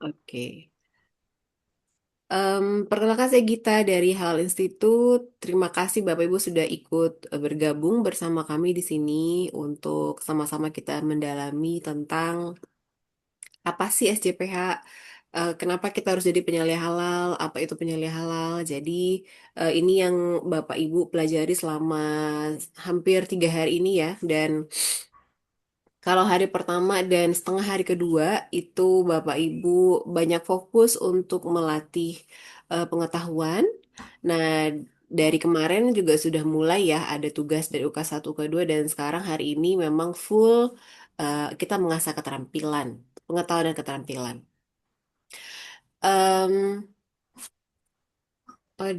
Oke. Perkenalkan saya Gita dari Halal Institute. Terima kasih Bapak Ibu sudah ikut bergabung bersama kami di sini untuk sama-sama kita mendalami tentang apa sih SJPH, kenapa kita harus jadi penyalih halal, apa itu penyalih halal. Jadi ini yang Bapak Ibu pelajari selama hampir 3 hari ini ya. Dan kalau hari pertama dan setengah hari kedua itu Bapak Ibu banyak fokus untuk melatih pengetahuan. Nah, dari kemarin juga sudah mulai ya ada tugas dari UK1, UK2 dan sekarang hari ini memang full kita mengasah keterampilan, pengetahuan dan keterampilan. Em, oh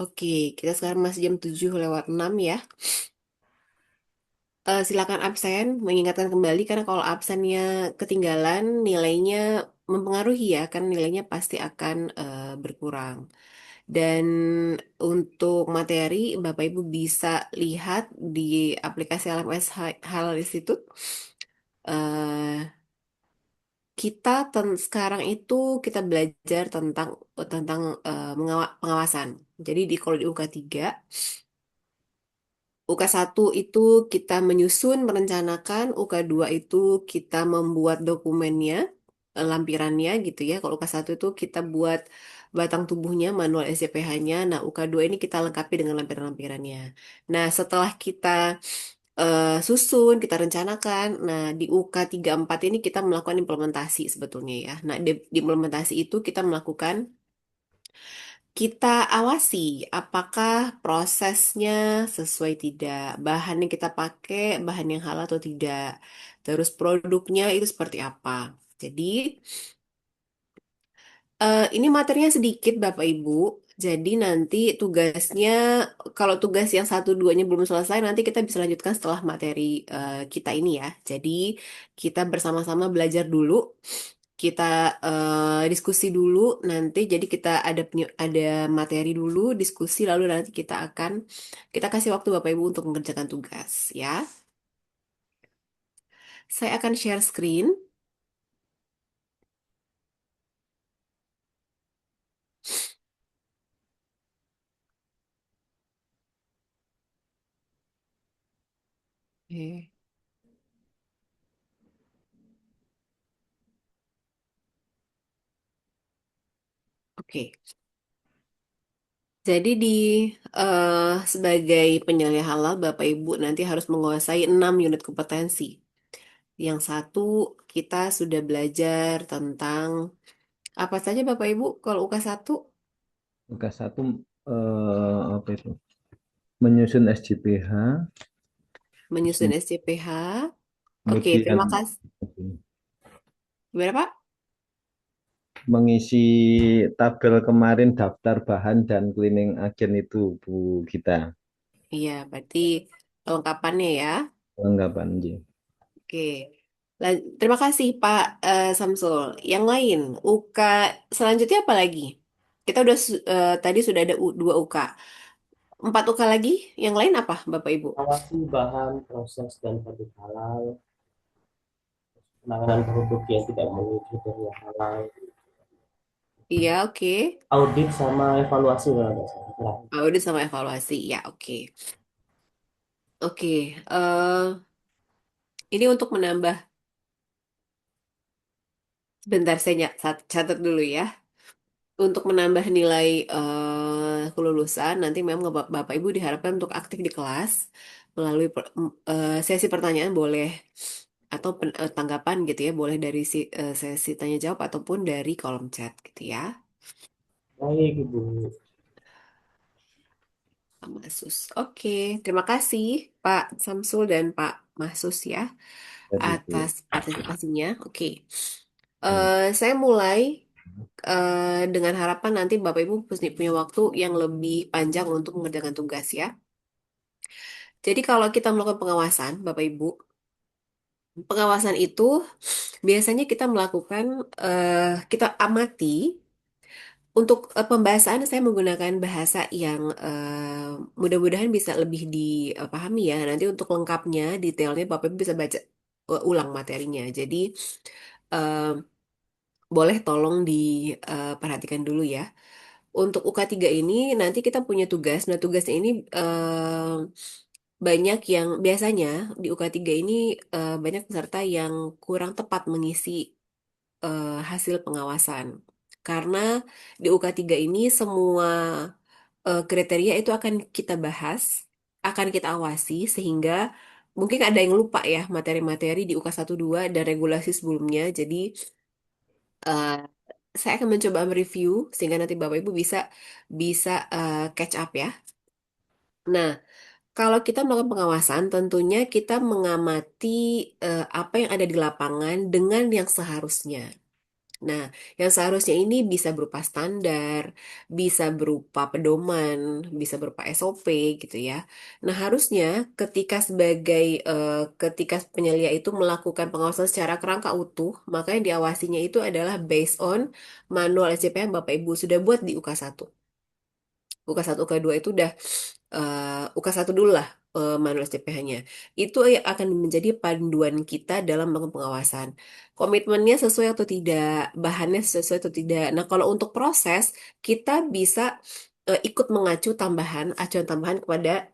oke, kita sekarang masih jam 7:06 ya. Silakan absen, mengingatkan kembali karena kalau absennya ketinggalan nilainya mempengaruhi ya, kan nilainya pasti akan berkurang. Dan untuk materi, Bapak Ibu bisa lihat di aplikasi LMS Halal Institute. Eh, sekarang itu kita belajar tentang tentang pengawasan. Jadi kalau di UK3, UK1 itu kita menyusun, merencanakan, UK2 itu kita membuat dokumennya, lampirannya gitu ya. Kalau UK1 itu kita buat batang tubuhnya, manual SCPH-nya. Nah, UK2 ini kita lengkapi dengan lampiran-lampirannya. Nah, setelah kita susun, kita rencanakan. Nah, di UK 3 4 ini kita melakukan implementasi sebetulnya ya. Nah, di implementasi itu kita melakukan kita awasi apakah prosesnya sesuai tidak, bahan yang kita pakai, bahan yang halal atau tidak, terus produknya itu seperti apa. Jadi, ini materinya sedikit Bapak Ibu. Jadi nanti tugasnya, kalau tugas yang satu duanya belum selesai, nanti kita bisa lanjutkan setelah materi kita ini ya. Jadi kita bersama-sama belajar dulu, kita diskusi dulu, nanti jadi kita ada materi dulu, diskusi, lalu nanti kita kasih waktu Bapak Ibu untuk mengerjakan tugas ya. Saya akan share screen. Oke. Oke. Jadi sebagai penyalih halal, Bapak Ibu nanti harus menguasai 6 unit kompetensi. Yang satu, kita sudah belajar tentang apa saja Bapak Ibu kalau UK1? UK1 apa itu? Menyusun SJPH, Menyusun SCPH. Oke, kemudian terima kasih. Gimana Pak? mengisi tabel kemarin daftar bahan dan cleaning agent itu Bu Gita. Iya, berarti kelengkapannya ya. Lengkapan J. Oke. Terima kasih Pak Samsul. Yang lain, UK selanjutnya apa lagi? Kita tadi sudah ada 2 UK. 4 UK lagi. Yang lain apa, Bapak Ibu? Awasi bahan, proses, dan produk halal, penanganan produk yang tidak memenuhi kriteria halal, Iya, oke. audit sama evaluasi kalau nggak salah. Audit sama evaluasi. Ya, oke. Oke. Ini untuk menambah. Sebentar, saya catat dulu ya. Untuk menambah nilai kelulusan, nanti memang Bapak Ibu diharapkan untuk aktif di kelas melalui sesi pertanyaan boleh atau tanggapan gitu ya, boleh dari sesi tanya jawab ataupun dari kolom chat gitu ya. Baik, Ibu. Pak Mahsus. Oke, terima kasih Pak Samsul dan Pak Mahsus ya Jadi Bu. atas partisipasinya. Oke. Hmm. Saya mulai dengan harapan nanti Bapak Ibu punya waktu yang lebih panjang untuk mengerjakan tugas ya. Jadi kalau kita melakukan pengawasan, Bapak Ibu, pengawasan itu biasanya kita melakukan, kita amati. Untuk pembahasan saya menggunakan bahasa yang mudah-mudahan bisa lebih dipahami ya. Nanti untuk lengkapnya, detailnya Bapak Ibu bisa baca ulang materinya. Jadi boleh tolong diperhatikan dulu ya. Untuk UK3 ini nanti kita punya tugas. Nah, tugasnya ini banyak yang biasanya di UK3 ini banyak peserta yang kurang tepat mengisi hasil pengawasan. Karena di UK3 ini semua kriteria itu akan kita bahas, akan kita awasi sehingga mungkin ada yang lupa ya materi-materi di UK 2 dan regulasi sebelumnya. Jadi eh, saya akan mencoba mereview sehingga nanti Bapak Ibu bisa bisa catch up ya. Nah, kalau kita melakukan pengawasan, tentunya kita mengamati apa yang ada di lapangan dengan yang seharusnya. Nah, yang seharusnya ini bisa berupa standar, bisa berupa pedoman, bisa berupa SOP gitu ya. Nah, harusnya ketika ketika penyelia itu melakukan pengawasan secara kerangka utuh, maka yang diawasinya itu adalah based on manual SCP yang Bapak Ibu sudah buat di UK1. UK1, UK2 itu udah UK1 dulu lah manual CPH-nya. Itu yang akan menjadi panduan kita dalam melakukan pengawasan. Komitmennya sesuai atau tidak, bahannya sesuai atau tidak. Nah, kalau untuk proses, kita bisa ikut mengacu tambahan, acuan tambahan kepada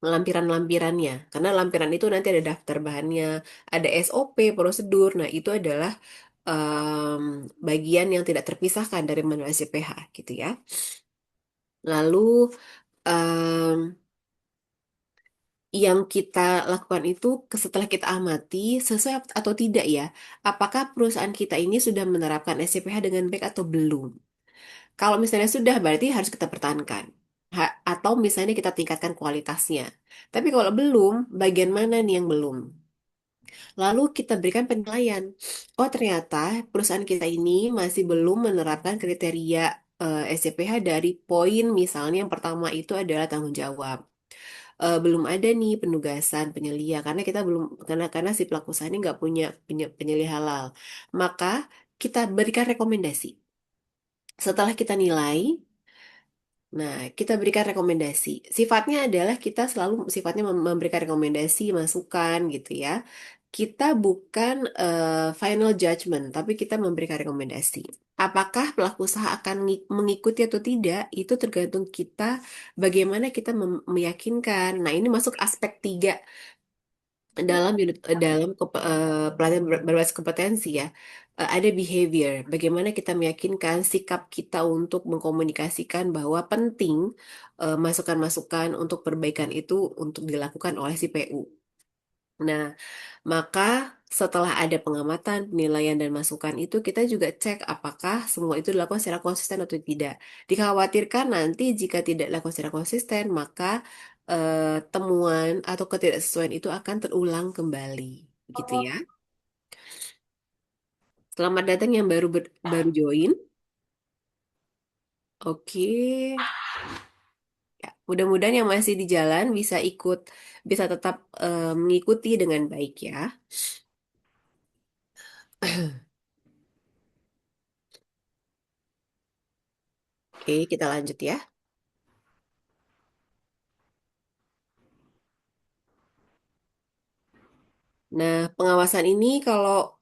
lampiran-lampirannya. Karena lampiran itu nanti ada daftar bahannya, ada SOP, prosedur. Nah, itu adalah bagian yang tidak terpisahkan dari manual CPH gitu ya. Lalu em, yang kita lakukan itu setelah kita amati sesuai atau tidak ya, apakah perusahaan kita ini sudah menerapkan SCPH dengan baik atau belum? Kalau misalnya sudah, berarti harus kita pertahankan. Atau misalnya kita tingkatkan kualitasnya. Tapi kalau belum, bagian mana nih yang belum? Lalu kita berikan penilaian. Oh, ternyata perusahaan kita ini masih belum menerapkan kriteria SCPH dari poin misalnya yang pertama itu adalah tanggung jawab. Belum ada nih penugasan penyelia karena kita belum karena si pelaku usaha ini nggak punya penyelia halal. Maka kita berikan rekomendasi. Setelah kita nilai, nah kita berikan rekomendasi. Sifatnya adalah kita selalu sifatnya memberikan rekomendasi, masukan gitu ya. Kita bukan final judgment, tapi kita memberikan rekomendasi. Apakah pelaku usaha akan mengikuti atau tidak, itu tergantung kita bagaimana kita meyakinkan. Nah, ini masuk aspek tiga dalam pelatihan berbasis kompetensi ya. Ada behavior, bagaimana kita meyakinkan sikap kita untuk mengkomunikasikan bahwa penting masukan-masukan untuk perbaikan itu untuk dilakukan oleh si PU. Nah, maka setelah ada pengamatan, penilaian, dan masukan itu, kita juga cek apakah semua itu dilakukan secara konsisten atau tidak. Dikhawatirkan nanti jika tidak dilakukan secara konsisten, maka temuan atau ketidaksesuaian itu akan terulang kembali. Gitu ya. Selamat datang yang baru join. Oke. Ya, mudah-mudahan yang masih di jalan bisa tetap mengikuti dengan baik ya. Oke, kita lanjut ya. Nah, pengawasan ini kalau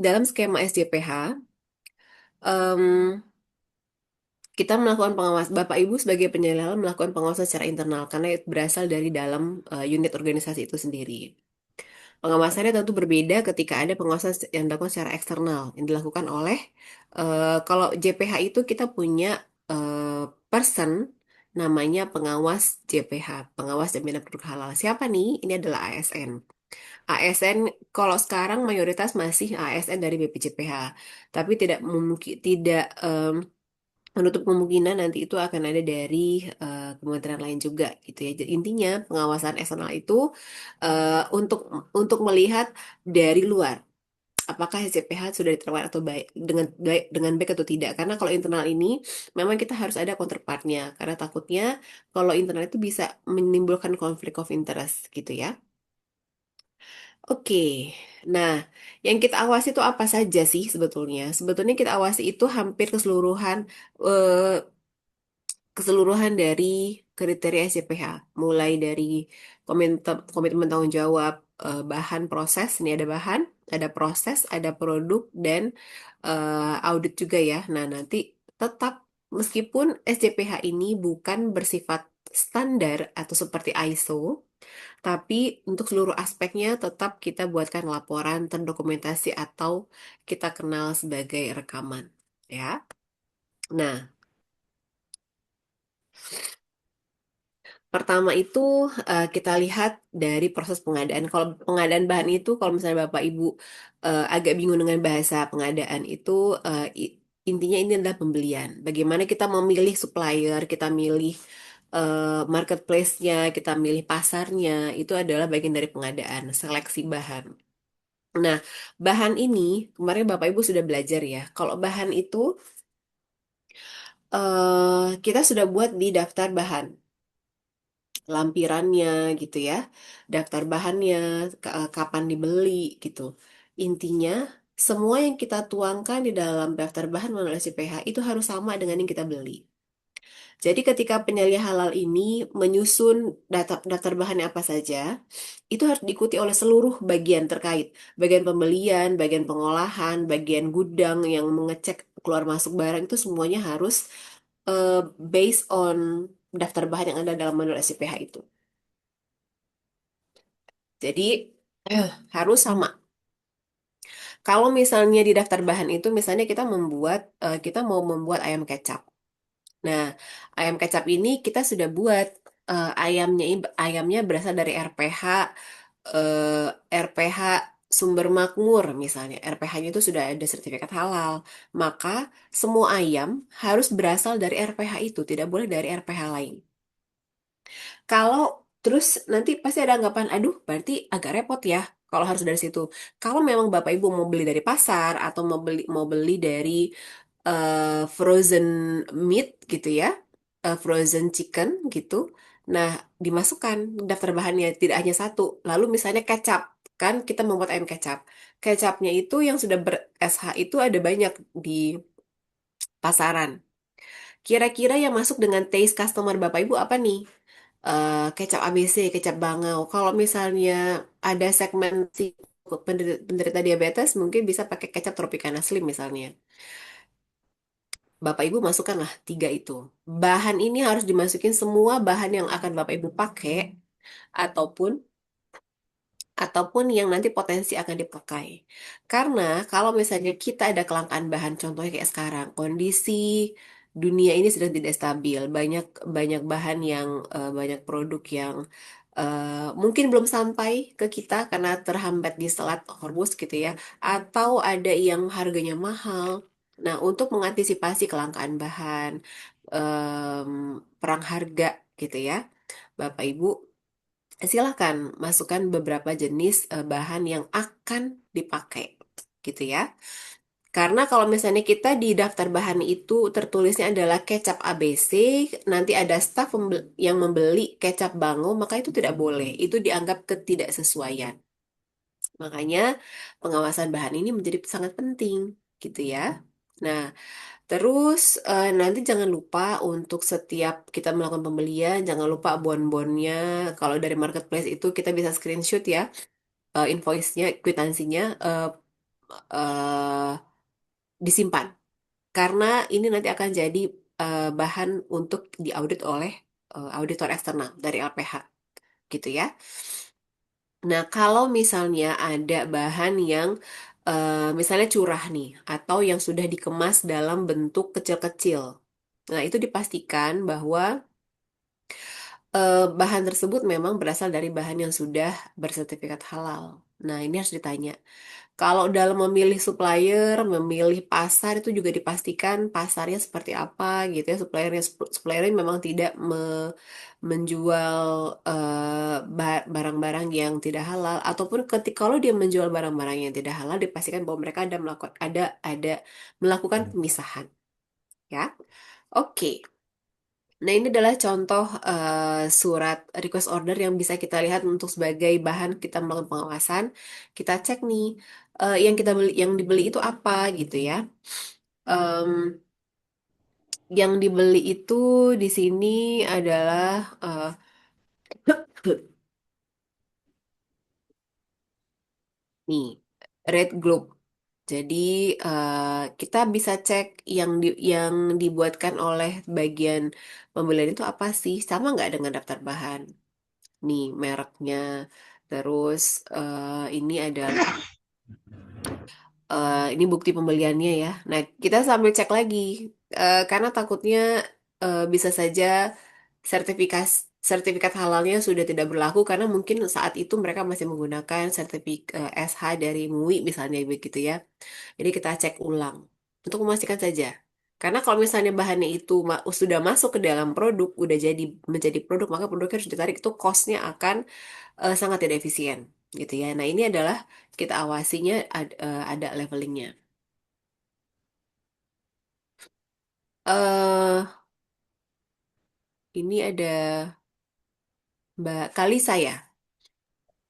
dalam skema SJPH, em, kita melakukan pengawas, Bapak Ibu sebagai penyelenggara melakukan pengawasan secara internal karena itu berasal dari dalam unit organisasi itu sendiri. Pengawasannya tentu berbeda ketika ada pengawasan yang dilakukan secara eksternal, yang dilakukan oleh, kalau JPH itu kita punya person namanya pengawas JPH, pengawas jaminan produk halal. Siapa nih? Ini adalah ASN. ASN kalau sekarang mayoritas masih ASN dari BPJPH, tapi tidak menutup kemungkinan nanti itu akan ada dari kementerian lain juga gitu ya. Jadi intinya pengawasan eksternal itu untuk melihat dari luar apakah SCPH sudah diterapkan atau dengan baik atau tidak. Karena kalau internal ini memang kita harus ada counterpartnya karena takutnya kalau internal itu bisa menimbulkan konflik of interest gitu ya. Oke, nah yang kita awasi itu apa saja sih sebetulnya? Sebetulnya kita awasi itu hampir keseluruhan dari kriteria SCPH, mulai dari komitmen tanggung jawab, bahan proses, ini ada bahan, ada proses, ada produk, dan audit juga ya. Nah, nanti tetap meskipun SCPH ini bukan bersifat standar atau seperti ISO, tapi untuk seluruh aspeknya tetap kita buatkan laporan terdokumentasi atau kita kenal sebagai rekaman, ya. Nah, pertama itu kita lihat dari proses pengadaan. Kalau pengadaan bahan itu, kalau misalnya Bapak Ibu agak bingung dengan bahasa pengadaan itu, intinya ini adalah pembelian. Bagaimana kita memilih supplier, kita milih marketplace-nya, kita milih pasarnya, itu adalah bagian dari pengadaan, seleksi bahan. Nah, bahan ini kemarin Bapak Ibu sudah belajar ya. Kalau bahan itu kita sudah buat di daftar bahan, lampirannya gitu ya, daftar bahannya, kapan dibeli gitu. Intinya semua yang kita tuangkan di dalam daftar bahan melalui SPH itu harus sama dengan yang kita beli. Jadi ketika penyalin halal ini menyusun daftar bahannya apa saja, itu harus diikuti oleh seluruh bagian terkait. Bagian pembelian, bagian pengolahan, bagian gudang yang mengecek keluar masuk barang itu semuanya harus based on daftar bahan yang ada dalam manual SPH itu. Jadi harus sama. Kalau misalnya di daftar bahan itu, misalnya kita mau membuat ayam kecap. Nah, ayam kecap ini kita sudah buat ayamnya berasal dari RPH Sumber Makmur misalnya. RPH-nya itu sudah ada sertifikat halal. Maka semua ayam harus berasal dari RPH itu, tidak boleh dari RPH lain. Kalau terus nanti pasti ada anggapan, aduh, berarti agak repot ya kalau harus dari situ. Kalau memang Bapak Ibu mau beli dari pasar atau mau beli dari frozen meat gitu ya, frozen chicken gitu. Nah, dimasukkan daftar bahannya tidak hanya satu. Lalu misalnya kecap, kan kita membuat ayam kecap. Kecapnya itu yang sudah ber SH itu ada banyak di pasaran. Kira-kira yang masuk dengan taste customer Bapak Ibu apa nih? Kecap ABC, kecap bangau. Kalau misalnya ada segmen si penderita diabetes, mungkin bisa pakai kecap Tropicana Slim misalnya. Bapak Ibu masukkanlah tiga itu. Bahan ini harus dimasukin semua bahan yang akan Bapak Ibu pakai ataupun ataupun yang nanti potensi akan dipakai. Karena kalau misalnya kita ada kelangkaan bahan, contohnya kayak sekarang, kondisi dunia ini sedang tidak stabil, banyak banyak bahan yang banyak produk yang mungkin belum sampai ke kita karena terhambat di Selat Hormuz gitu ya, atau ada yang harganya mahal. Nah, untuk mengantisipasi kelangkaan bahan, em, perang harga gitu ya, Bapak Ibu silakan masukkan beberapa jenis bahan yang akan dipakai gitu ya. Karena kalau misalnya kita di daftar bahan itu tertulisnya adalah kecap ABC, nanti ada staf yang membeli kecap Bango, maka itu tidak boleh. Itu dianggap ketidaksesuaian. Makanya pengawasan bahan ini menjadi sangat penting gitu ya. Nah, terus nanti jangan lupa untuk setiap kita melakukan pembelian, jangan lupa bon-bonnya. Kalau dari marketplace itu kita bisa screenshot ya, invoice-nya, kwitansinya eh, disimpan. Karena ini nanti akan jadi bahan untuk diaudit oleh auditor eksternal dari LPH gitu ya. Nah, kalau misalnya ada bahan yang misalnya curah nih, atau yang sudah dikemas dalam bentuk kecil-kecil. Nah, itu dipastikan bahwa bahan tersebut memang berasal dari bahan yang sudah bersertifikat halal. Nah, ini harus ditanya. Kalau dalam memilih supplier, memilih pasar itu juga dipastikan pasarnya seperti apa gitu ya. Suppliernya memang tidak menjual barang-barang yang tidak halal ataupun ketika kalau dia menjual barang-barang yang tidak halal dipastikan bahwa mereka ada melakukan pemisahan ya. Oke. Nah, ini adalah contoh surat request order yang bisa kita lihat untuk sebagai bahan kita melakukan pengawasan. Kita cek nih yang dibeli itu apa gitu ya. Em, yang dibeli itu di sini adalah nih. Red Globe. Jadi kita bisa cek yang dibuatkan oleh bagian pembelian itu apa sih? Sama nggak dengan daftar bahan? Nih mereknya. Terus ini adalah ini bukti pembeliannya ya. Nah, kita sambil cek lagi karena takutnya bisa saja sertifikat sertifikat halalnya sudah tidak berlaku karena mungkin saat itu mereka masih menggunakan sertifikat SH dari MUI misalnya begitu ya. Jadi kita cek ulang untuk memastikan saja. Karena kalau misalnya bahannya itu sudah masuk ke dalam produk, udah jadi menjadi produk, maka produknya harus ditarik itu cost-nya akan sangat tidak efisien gitu ya. Nah, ini adalah kita awasinya ada levelingnya. eh ini ada Mbak Kalisa ya,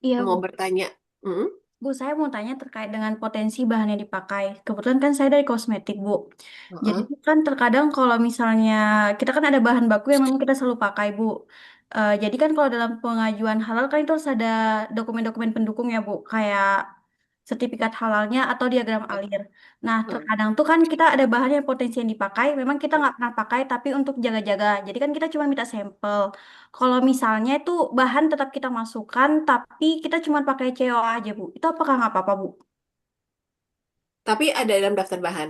Iya, mau Bu. bertanya. Mm-mm. Bu, saya mau tanya terkait dengan potensi bahan yang dipakai. Kebetulan kan saya dari kosmetik, Bu. Jadi Heeh. tuh kan terkadang kalau misalnya kita kan ada bahan baku yang memang kita selalu pakai, Bu. Jadi kan kalau dalam pengajuan halal kan itu harus ada dokumen-dokumen pendukung ya, Bu. Kayak sertifikat halalnya atau diagram alir. Nah, Heeh. terkadang tuh kan kita ada bahan yang potensi yang dipakai, memang kita nggak pernah pakai, tapi untuk jaga-jaga. Jadi kan kita cuma minta sampel. Kalau misalnya itu bahan tetap kita masukkan, tapi kita cuma pakai CO aja, Bu. Itu apakah nggak apa-apa, Bu? Tapi ada dalam daftar bahan.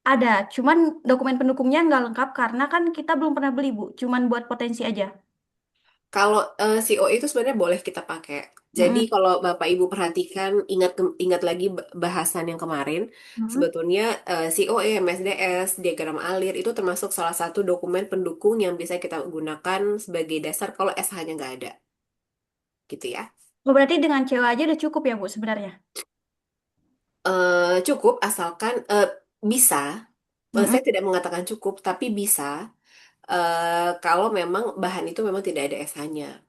Ada, cuman dokumen pendukungnya nggak lengkap karena kan kita belum pernah beli, Bu. Cuman buat potensi aja. Kalau CO itu sebenarnya boleh kita pakai. Jadi Mm-mm. kalau Bapak Ibu perhatikan, ingat lagi bahasan yang kemarin, Mm-mm. sebetulnya COE, MSDS, diagram alir itu termasuk salah satu dokumen pendukung yang bisa kita gunakan sebagai dasar kalau SH-nya nggak ada, gitu ya. Oh, berarti dengan CO aja udah cukup ya, Bu, sebenarnya? Cukup asalkan bisa. Mm-mm. Saya tidak mengatakan cukup, tapi bisa kalau memang bahan itu memang tidak ada SH-nya.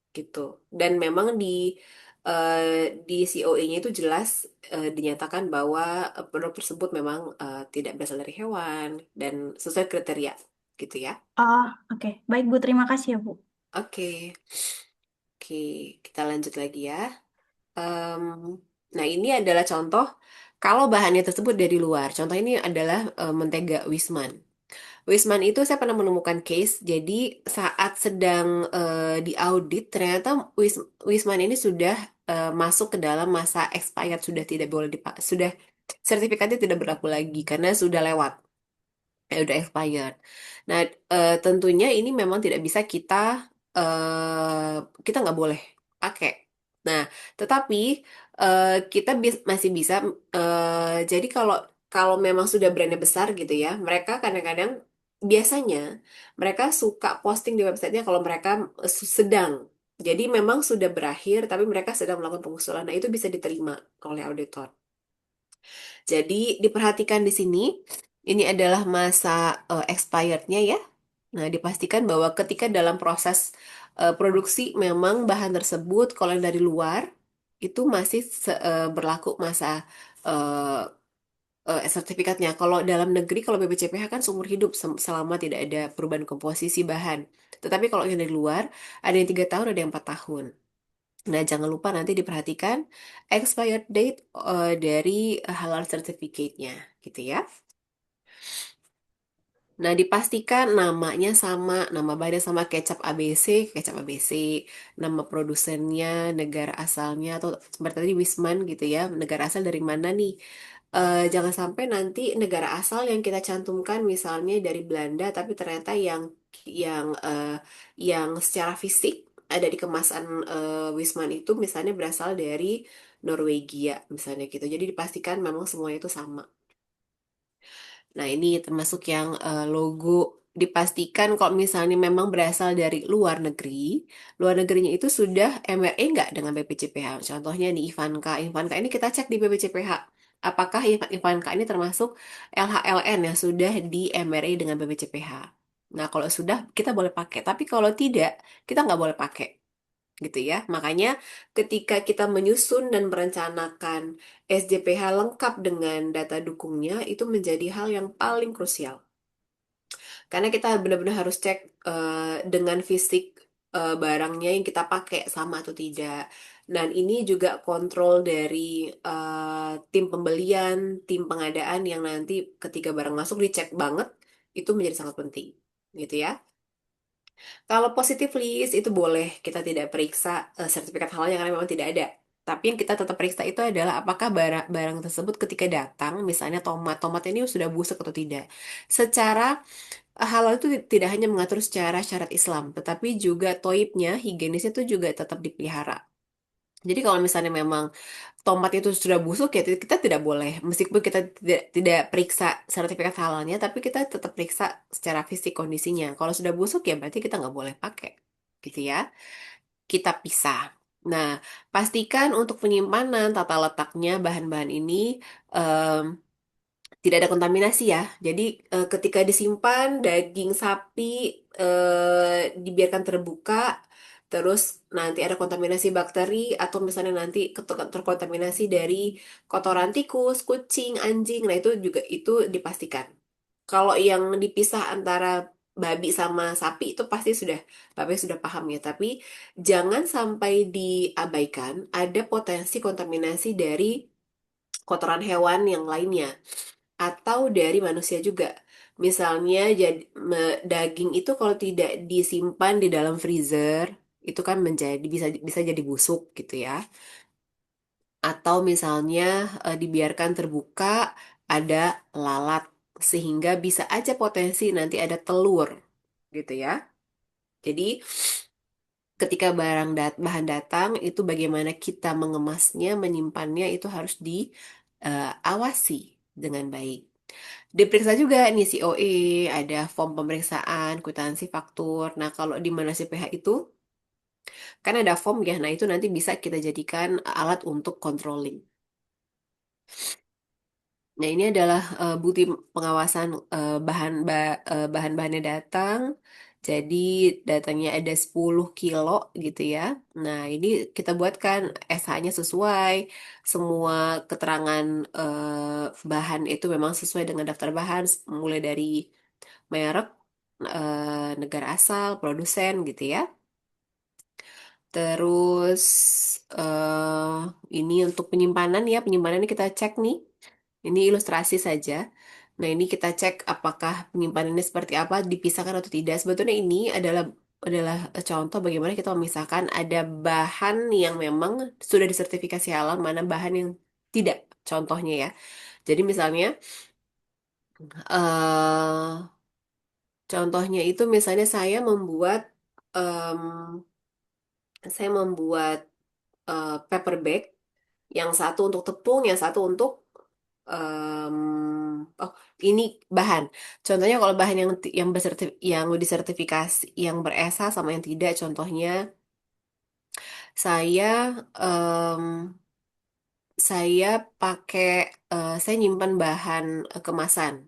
Gitu. Dan memang di COE-nya itu jelas dinyatakan bahwa produk tersebut memang tidak berasal dari hewan dan sesuai kriteria gitu ya. Oh, oke. Baik, Bu. Terima kasih ya, Bu. Oke, oke, kita lanjut lagi ya. Em, nah, ini adalah contoh kalau bahannya tersebut dari luar. Contoh ini adalah mentega Wisman. Wisman itu saya pernah menemukan case, jadi saat sedang diaudit, ternyata Wisman ini sudah masuk ke dalam masa expired, sudah tidak boleh dipakai, sudah sertifikatnya tidak berlaku lagi karena sudah lewat, udah expired. Nah, tentunya ini memang tidak bisa kita nggak boleh pakai. Nah, tetapi kita masih bisa. Jadi kalau kalau memang sudah brandnya besar gitu ya, mereka kadang-kadang biasanya mereka suka posting di websitenya kalau mereka sedang. Jadi memang sudah berakhir, tapi mereka sedang melakukan pengusulan. Nah, itu bisa diterima oleh auditor. Jadi diperhatikan di sini, ini adalah masa expirednya ya. Nah, dipastikan bahwa ketika dalam proses produksi memang bahan tersebut kalau yang dari luar itu masih berlaku masa eh, sertifikatnya. Kalau dalam negeri, kalau BPCPH kan seumur hidup selama tidak ada perubahan komposisi bahan. Tetapi kalau yang dari luar, ada yang 3 tahun, ada yang 4 tahun. Nah, jangan lupa nanti diperhatikan expired date dari halal certificate-nya, gitu ya. Nah, dipastikan namanya sama, nama bahannya sama kecap ABC, nama produsennya, negara asalnya, atau seperti tadi Wisman gitu ya, negara asal dari mana nih? Jangan sampai nanti negara asal yang kita cantumkan misalnya dari Belanda, tapi ternyata yang yang secara fisik ada di kemasan Wisman itu misalnya berasal dari Norwegia, misalnya gitu. Jadi dipastikan memang semuanya itu sama. Nah, ini termasuk yang logo dipastikan kalau misalnya memang berasal dari luar negerinya itu sudah MRE nggak dengan BPCPH. Contohnya di Ivanka. Ivanka ini kita cek di BPCPH. Apakah Ivanka ini termasuk LHLN yang sudah di MRE dengan BPCPH. Nah, kalau sudah, kita boleh pakai. Tapi kalau tidak, kita nggak boleh pakai gitu ya. Makanya ketika kita menyusun dan merencanakan SJPH lengkap dengan data dukungnya itu menjadi hal yang paling krusial. Karena kita benar-benar harus cek dengan fisik barangnya yang kita pakai sama atau tidak. Dan ini juga kontrol dari tim pembelian, tim pengadaan yang nanti ketika barang masuk dicek banget, itu menjadi sangat penting, gitu ya. Kalau positive list itu boleh kita tidak periksa sertifikat halalnya karena memang tidak ada. Tapi yang kita tetap periksa itu adalah apakah barang tersebut ketika datang, misalnya tomat ini sudah busuk atau tidak. Secara halal itu tidak hanya mengatur secara syarat Islam, tetapi juga toibnya, higienisnya itu juga tetap dipelihara. Jadi kalau misalnya memang tomat itu sudah busuk ya kita tidak boleh, meskipun kita tidak periksa sertifikat halalnya, tapi kita tetap periksa secara fisik kondisinya. Kalau sudah busuk ya berarti kita nggak boleh pakai, gitu ya. Kita pisah. Nah, pastikan untuk penyimpanan tata letaknya bahan-bahan ini tidak ada kontaminasi ya. Jadi ketika disimpan daging sapi dibiarkan terbuka, terus nanti ada kontaminasi bakteri atau misalnya nanti terkontaminasi dari kotoran tikus, kucing, anjing. Nah, itu dipastikan. Kalau yang dipisah antara babi sama sapi itu pasti Bapak sudah paham ya. Tapi jangan sampai diabaikan ada potensi kontaminasi dari kotoran hewan yang lainnya atau dari manusia juga. Misalnya daging itu kalau tidak disimpan di dalam freezer itu kan menjadi bisa bisa jadi busuk gitu ya. Atau misalnya dibiarkan terbuka ada lalat sehingga bisa aja potensi nanti ada telur gitu ya. Jadi ketika bahan datang itu bagaimana kita mengemasnya, menyimpannya itu harus diawasi dengan baik. Diperiksa juga nih COE, ada form pemeriksaan, kwitansi faktur. Nah, kalau di mana CPH itu kan ada form ya. Nah, itu nanti bisa kita jadikan alat untuk controlling. Nah, ini adalah bukti pengawasan bahan-bahannya datang. Jadi datanya ada 10 kilo gitu ya. Nah, ini kita buatkan SH-nya sesuai. Semua keterangan bahan itu memang sesuai dengan daftar bahan, mulai dari merek, negara asal, produsen gitu ya. Terus ini untuk penyimpanan ya, penyimpanan ini kita cek nih. Ini ilustrasi saja. Nah, ini kita cek apakah penyimpanannya seperti apa, dipisahkan atau tidak. Sebetulnya ini adalah contoh bagaimana kita memisahkan ada bahan yang memang sudah disertifikasi halal, mana bahan yang tidak. Contohnya ya. Jadi misalnya eh contohnya itu misalnya em, saya membuat paper bag, yang satu untuk tepung, yang satu untuk oh ini bahan. Contohnya kalau bahan yang disertifikasi, yang ber-ESA sama yang tidak, contohnya saya em, saya pakai saya nyimpan bahan kemasan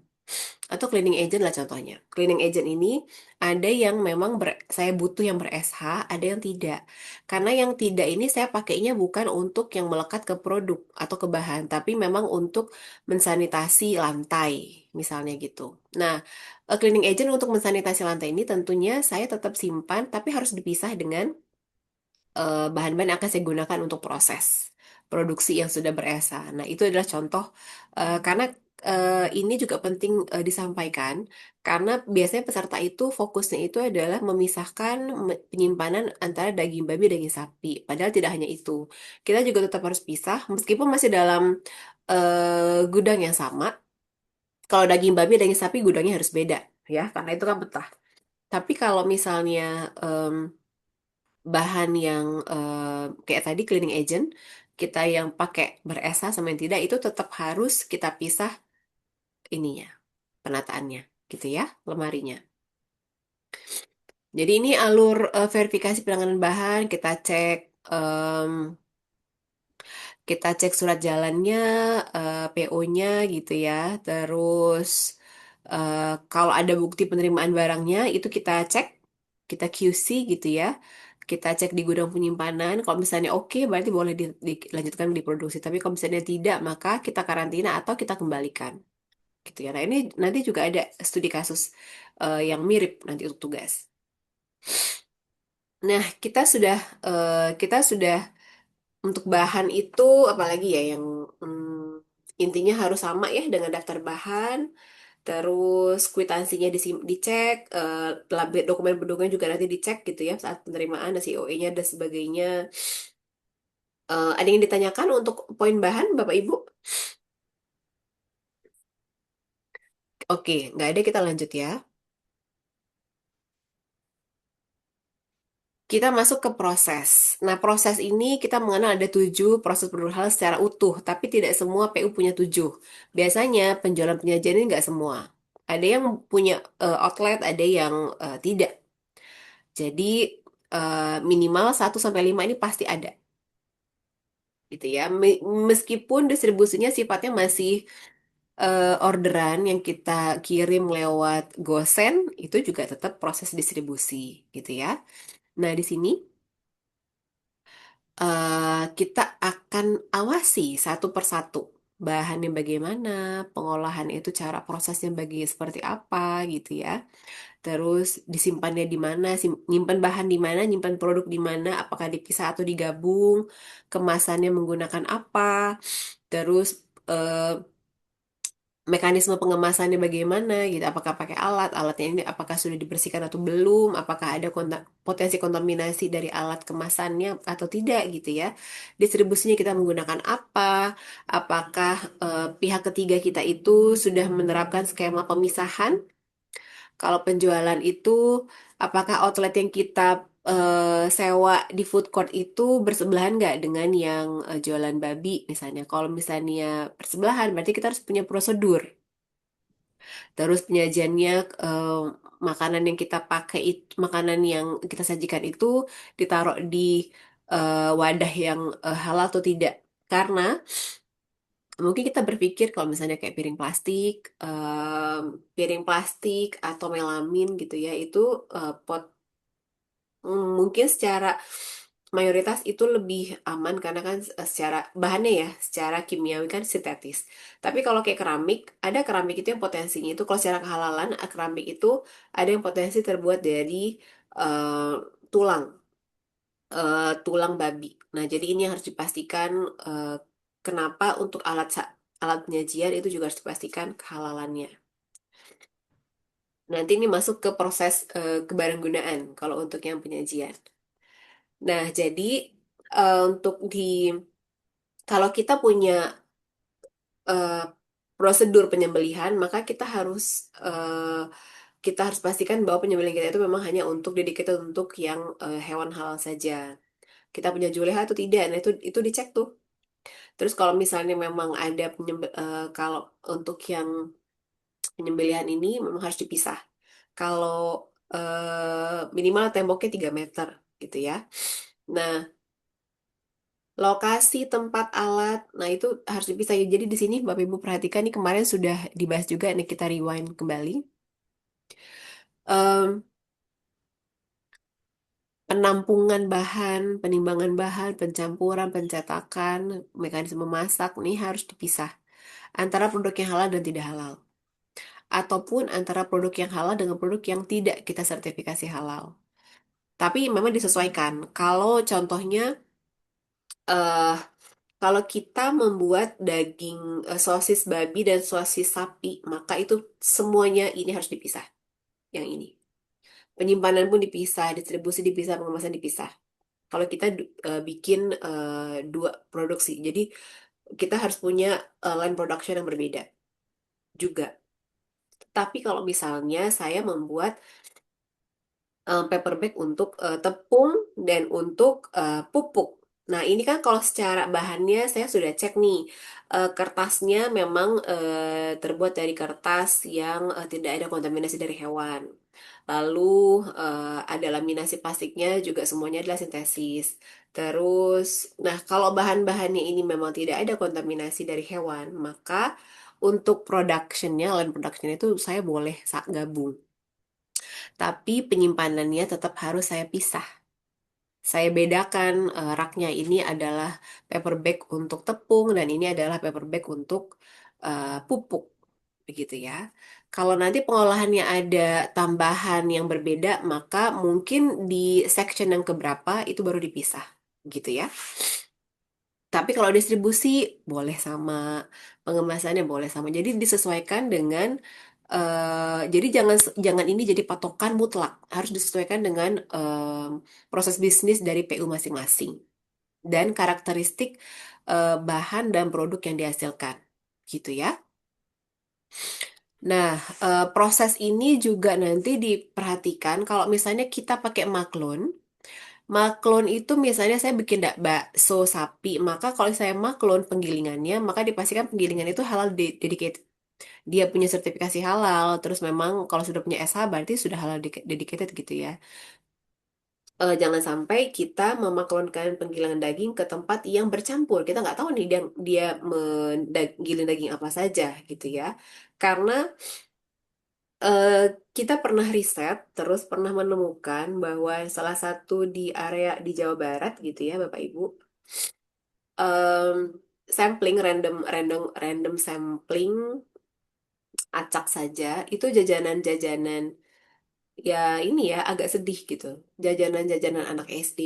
atau cleaning agent lah contohnya. Cleaning agent ini ada yang memang saya butuh yang ber-SH, ada yang tidak. Karena yang tidak ini saya pakainya bukan untuk yang melekat ke produk atau ke bahan, tapi memang untuk mensanitasi lantai, misalnya gitu. Nah, cleaning agent untuk mensanitasi lantai ini tentunya saya tetap simpan, tapi harus dipisah dengan bahan-bahan yang akan saya gunakan untuk proses produksi yang sudah beresa. Nah, itu adalah contoh karena ini juga penting disampaikan karena biasanya peserta itu fokusnya itu adalah memisahkan penyimpanan antara daging babi dan daging sapi. Padahal tidak hanya itu. Kita juga tetap harus pisah meskipun masih dalam gudang yang sama. Kalau daging babi dan daging sapi gudangnya harus beda ya, karena itu kan betah. Tapi kalau misalnya bahan yang kayak tadi cleaning agent kita yang pakai ber-ESA sama yang tidak itu tetap harus kita pisah ininya penataannya gitu ya lemarinya. Jadi ini alur verifikasi penanganan bahan kita cek surat jalannya, PO-nya gitu ya. Terus kalau ada bukti penerimaan barangnya itu kita cek, kita QC gitu ya. Kita cek di gudang penyimpanan. Kalau misalnya oke, berarti boleh dilanjutkan diproduksi. Tapi kalau misalnya tidak, maka kita karantina atau kita kembalikan. Gitu ya. Nah, ini nanti juga ada studi kasus yang mirip nanti untuk tugas. Nah, kita sudah Untuk bahan itu apalagi ya yang intinya harus sama ya dengan daftar bahan. Terus kwitansinya dicek, dokumen pendukungnya juga nanti dicek gitu ya saat penerimaan, ada COE-nya dan sebagainya. Ada yang ditanyakan untuk poin bahan, Bapak Ibu? Oke, nggak ada, kita lanjut ya. Kita masuk ke proses. Nah, proses ini kita mengenal ada 7 proses penjualan secara utuh, tapi tidak semua PU punya 7. Biasanya penjualan penyajian ini nggak semua. Ada yang punya outlet, ada yang tidak. Jadi minimal 1 sampai 5 ini pasti ada, gitu ya. Meskipun distribusinya sifatnya masih orderan yang kita kirim lewat GoSend, itu juga tetap proses distribusi, gitu ya. Nah, di sini kita akan awasi satu persatu bahannya bagaimana, pengolahan itu cara prosesnya seperti apa gitu ya. Terus disimpannya di mana, nyimpan bahan di mana, nyimpan produk di mana, apakah dipisah atau digabung, kemasannya menggunakan apa, terus eh, mekanisme pengemasannya bagaimana gitu, apakah pakai alatnya ini apakah sudah dibersihkan atau belum, apakah ada potensi kontaminasi dari alat kemasannya atau tidak gitu ya, distribusinya kita menggunakan apa, apakah pihak ketiga kita itu sudah menerapkan skema pemisahan, kalau penjualan itu apakah outlet yang kita sewa di food court itu bersebelahan nggak dengan yang jualan babi misalnya. Kalau misalnya bersebelahan berarti kita harus punya prosedur. Terus penyajiannya, makanan yang kita pakai itu, makanan yang kita sajikan itu ditaruh di wadah yang halal atau tidak. Karena mungkin kita berpikir kalau misalnya kayak piring plastik atau melamin gitu ya, itu pot mungkin secara mayoritas itu lebih aman karena kan secara bahannya ya, secara kimiawi kan sintetis. Tapi kalau kayak keramik, ada keramik itu yang potensinya itu kalau secara kehalalan, keramik itu ada yang potensi terbuat dari eh, tulang, tulang babi. Nah, jadi ini yang harus dipastikan eh, kenapa untuk alat penyajian itu juga harus dipastikan kehalalannya. Nanti ini masuk ke proses kebaranggunaan kalau untuk yang penyajian. Nah, jadi untuk kalau kita punya eh, prosedur penyembelihan, maka kita harus pastikan bahwa penyembelihan kita itu memang hanya untuk dedicated untuk yang hewan halal saja. Kita punya juleha atau tidak, nah itu dicek tuh. Terus kalau misalnya memang ada kalau untuk yang penyembelihan ini memang harus dipisah. Kalau minimal temboknya 3 meter gitu ya. Nah, lokasi tempat alat, nah itu harus dipisah. Jadi di sini Bapak Ibu perhatikan nih kemarin sudah dibahas juga, nih kita rewind kembali. Em, Penampungan bahan, penimbangan bahan, pencampuran, pencetakan, mekanisme masak nih harus dipisah antara produk yang halal dan tidak halal. Ataupun antara produk yang halal dengan produk yang tidak kita sertifikasi halal. Tapi memang disesuaikan. Kalau contohnya eh kalau kita membuat daging sosis babi dan sosis sapi, maka itu semuanya ini harus dipisah. Yang ini. Penyimpanan pun dipisah, distribusi dipisah, pengemasan dipisah. Kalau kita bikin dua produksi, jadi kita harus punya line production yang berbeda juga. Tapi kalau misalnya saya membuat paper bag untuk tepung dan untuk pupuk. Nah, ini kan kalau secara bahannya saya sudah cek nih. Kertasnya memang terbuat dari kertas yang tidak ada kontaminasi dari hewan. Lalu ada laminasi plastiknya juga semuanya adalah sintesis. Terus, nah kalau bahan-bahannya ini memang tidak ada kontaminasi dari hewan, maka untuk productionnya, line productionnya itu saya boleh gabung. Tapi penyimpanannya tetap harus saya pisah. Saya bedakan raknya ini adalah paper bag untuk tepung dan ini adalah paper bag untuk pupuk, begitu ya. Kalau nanti pengolahannya ada tambahan yang berbeda, maka mungkin di section yang keberapa itu baru dipisah, gitu ya. Tapi kalau distribusi boleh sama, pengemasannya boleh sama. Jadi disesuaikan dengan jadi jangan jangan ini jadi patokan mutlak. Harus disesuaikan dengan proses bisnis dari PU masing-masing dan karakteristik bahan dan produk yang dihasilkan. Gitu ya. Nah, proses ini juga nanti diperhatikan kalau misalnya kita pakai maklon. Maklon itu misalnya saya bikin bakso sapi, maka kalau saya maklon penggilingannya, maka dipastikan penggilingan itu halal dedicated. Dia punya sertifikasi halal, terus memang kalau sudah punya SH berarti sudah halal dedicated gitu ya. Jangan sampai kita memaklonkan penggilingan daging ke tempat yang bercampur. Kita nggak tahu nih dia menggiling daging apa saja gitu ya. Karena eh, kita pernah riset, terus pernah menemukan bahwa salah satu di area di Jawa Barat gitu ya, Bapak Ibu, em, sampling random sampling acak saja itu jajanan-jajanan ya ini ya agak sedih gitu. Jajanan-jajanan anak SD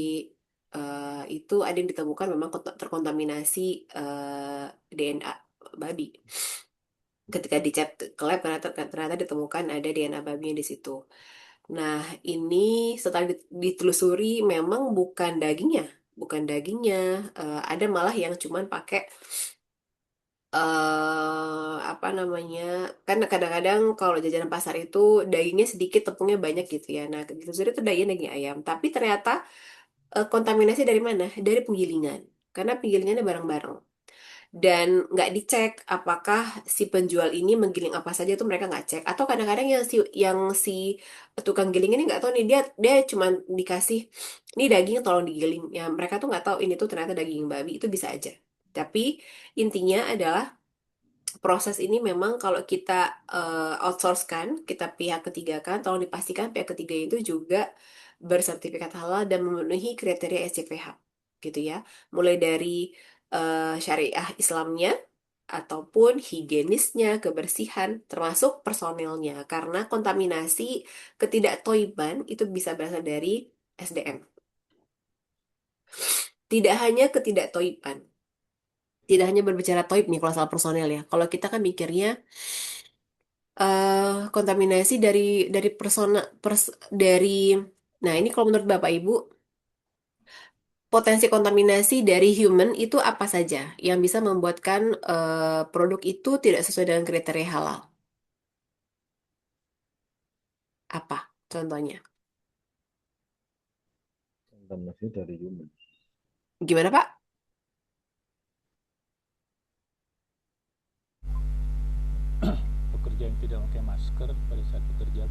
itu ada yang ditemukan memang terkontaminasi DNA babi. Ketika dicek ke lab ternyata ditemukan ada DNA babinya di situ. Nah, ini setelah ditelusuri memang bukan dagingnya. Ada malah yang cuman pakai apa namanya? Kan kadang-kadang kalau jajanan pasar itu dagingnya sedikit, tepungnya banyak gitu ya. Nah, ditelusuri itu daging ayam, tapi ternyata kontaminasi dari mana? Dari penggilingan. Karena penggilingannya bareng-bareng dan nggak dicek apakah si penjual ini menggiling apa saja itu mereka nggak cek atau kadang-kadang yang si tukang giling ini nggak tahu nih dia dia cuma dikasih ini daging tolong digiling ya mereka tuh nggak tahu ini tuh ternyata daging babi itu bisa aja tapi intinya adalah proses ini memang kalau kita outsource kan kita pihak ketiga kan tolong dipastikan pihak ketiga itu juga bersertifikat halal dan memenuhi kriteria SCPH gitu ya mulai dari syariah Islamnya ataupun higienisnya, kebersihan, termasuk personelnya. Karena kontaminasi ketidaktoiban itu bisa berasal dari SDM. Tidak hanya ketidaktoiban, tidak hanya berbicara toib nih kalau soal personel ya. Kalau kita kan mikirnya kontaminasi dari dari nah ini kalau menurut Bapak Ibu potensi kontaminasi dari human itu apa saja yang bisa membuatkan produk itu tidak sesuai dengan kriteria halal? Apa contohnya? Kontaminasi dari human. Gimana Pak? Pekerja yang tidak pakai masker pada saat bekerja.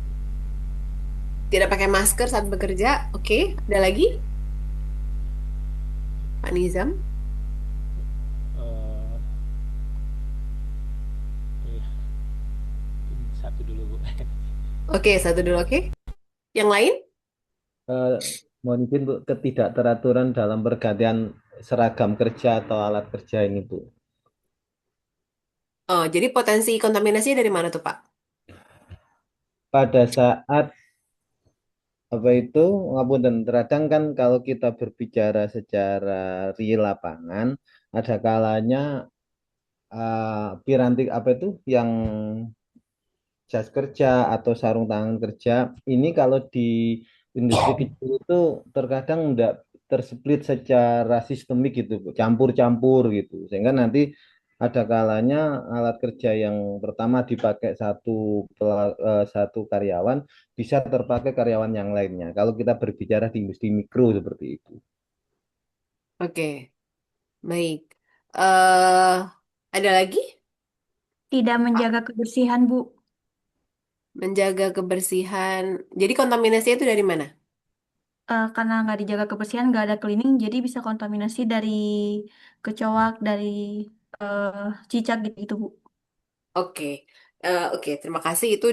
Tidak pakai masker saat bekerja. Oke, ada lagi? Pak Nizam? Eh, eh, Satu dulu Bu. Oke, satu dulu oke. Yang lain? Eh, Mohon izin Bu, ketidakteraturan dalam pergantian seragam kerja atau alat kerja ini Bu. Oh, jadi potensi kontaminasinya dari mana tuh Pak? Pada saat apa itu ngapunten terkadang kan kalau kita berbicara secara real lapangan ada kalanya piranti apa itu yang jas kerja atau sarung tangan kerja ini kalau di industri kecil itu terkadang enggak tersplit secara sistemik gitu Bu, campur-campur gitu sehingga nanti ada kalanya alat kerja yang pertama dipakai satu karyawan bisa terpakai karyawan yang lainnya kalau kita berbicara di industri mikro seperti itu. Oke, baik. eh ada lagi? Tidak menjaga kebersihan, Bu. Menjaga kebersihan. Jadi kontaminasinya itu dari mana? Karena nggak dijaga kebersihan, nggak ada cleaning, jadi bisa kontaminasi dari kecoak, dari eh, cicak gitu, Bu. Oke, oke. Terima kasih. Itu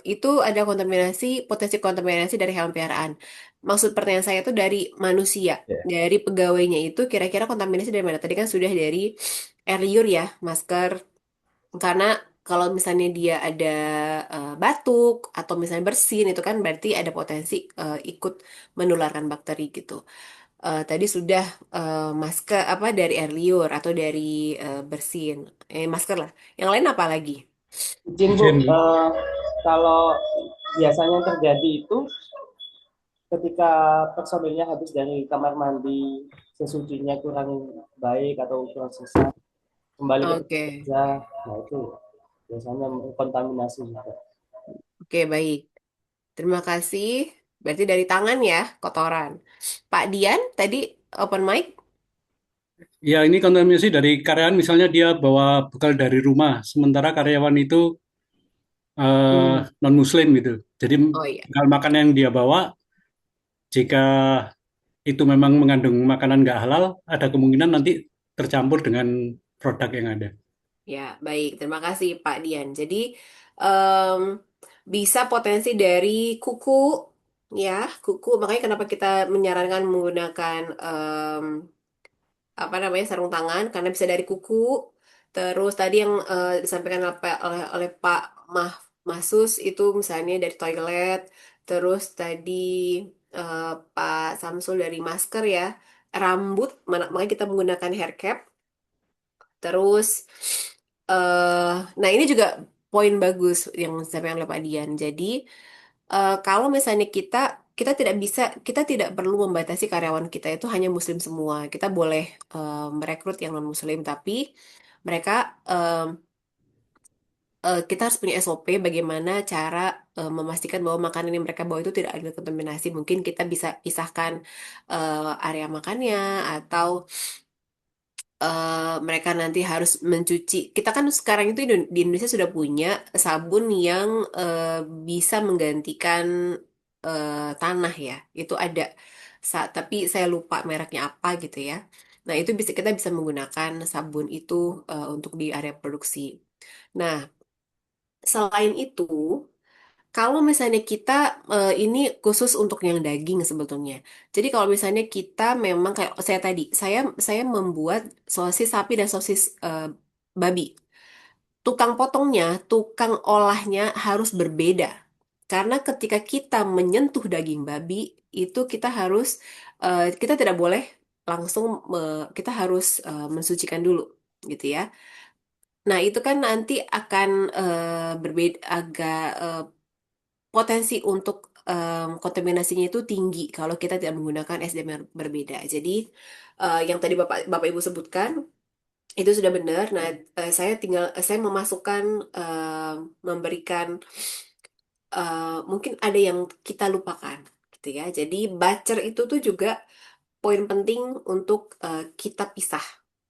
itu ada potensi kontaminasi dari hewan peliharaan. Maksud pertanyaan saya itu dari manusia, Ya. dari pegawainya itu kira-kira kontaminasi dari mana? Tadi kan sudah dari air liur ya, masker. Karena kalau misalnya dia ada batuk atau misalnya bersin itu kan berarti ada potensi ikut menularkan bakteri gitu. tadi sudah masker apa dari air liur atau dari bersin, masker lah. Yang lain apa lagi? Izin Bu, Izin, Bu. kalau biasanya terjadi itu ketika personilnya habis dari kamar mandi, sesucinya kurang baik atau kurang sisa, kembali ke Oke, kerja, nah itu biasanya kontaminasi juga. oke baik. Terima kasih. Berarti dari tangan ya, kotoran. Pak Dian tadi open mic. Ya, ini kontaminasi dari karyawan, misalnya dia bawa bekal dari rumah, sementara karyawan itu non-Muslim gitu. Jadi Oh iya, bekal makanan yang dia bawa, jika itu memang mengandung makanan nggak halal, ada kemungkinan nanti tercampur dengan produk yang ada. ya baik. Terima kasih Pak Dian. Jadi em, bisa potensi dari kuku, ya kuku. Makanya kenapa kita menyarankan menggunakan apa namanya sarung tangan karena bisa dari kuku. Terus tadi yang disampaikan oleh Pak Mahsus itu misalnya dari toilet. Terus tadi eh, Pak Samsul dari masker ya. Rambut, makanya kita menggunakan hair cap. Terus nah ini juga poin bagus yang disampaikan oleh Pak Dian. Jadi kalau misalnya kita tidak bisa, kita tidak perlu membatasi karyawan kita itu hanya Muslim semua. Kita boleh merekrut yang non Muslim, tapi mereka kita harus punya SOP bagaimana cara memastikan bahwa makanan yang mereka bawa itu tidak ada kontaminasi. Mungkin kita bisa pisahkan area makannya atau mereka nanti harus mencuci. Kita kan sekarang itu di Indonesia sudah punya sabun yang bisa menggantikan tanah ya. Itu ada, tapi saya lupa mereknya apa gitu ya. Nah itu kita bisa menggunakan sabun itu untuk di area produksi. Nah selain itu, kalau misalnya kita ini khusus untuk yang daging sebetulnya. Jadi kalau misalnya kita memang kayak saya tadi, saya membuat sosis sapi dan sosis babi. Tukang potongnya, tukang olahnya harus berbeda. Karena ketika kita menyentuh daging babi, itu kita tidak boleh langsung kita harus mensucikan dulu gitu ya. Nah, itu kan nanti akan berbeda agak potensi untuk kontaminasinya itu tinggi kalau kita tidak menggunakan SDM yang berbeda. Jadi yang tadi Bapak Ibu sebutkan itu sudah benar. Nah, saya memasukkan memberikan mungkin ada yang kita lupakan gitu ya. Jadi bacer itu tuh juga poin penting untuk kita pisah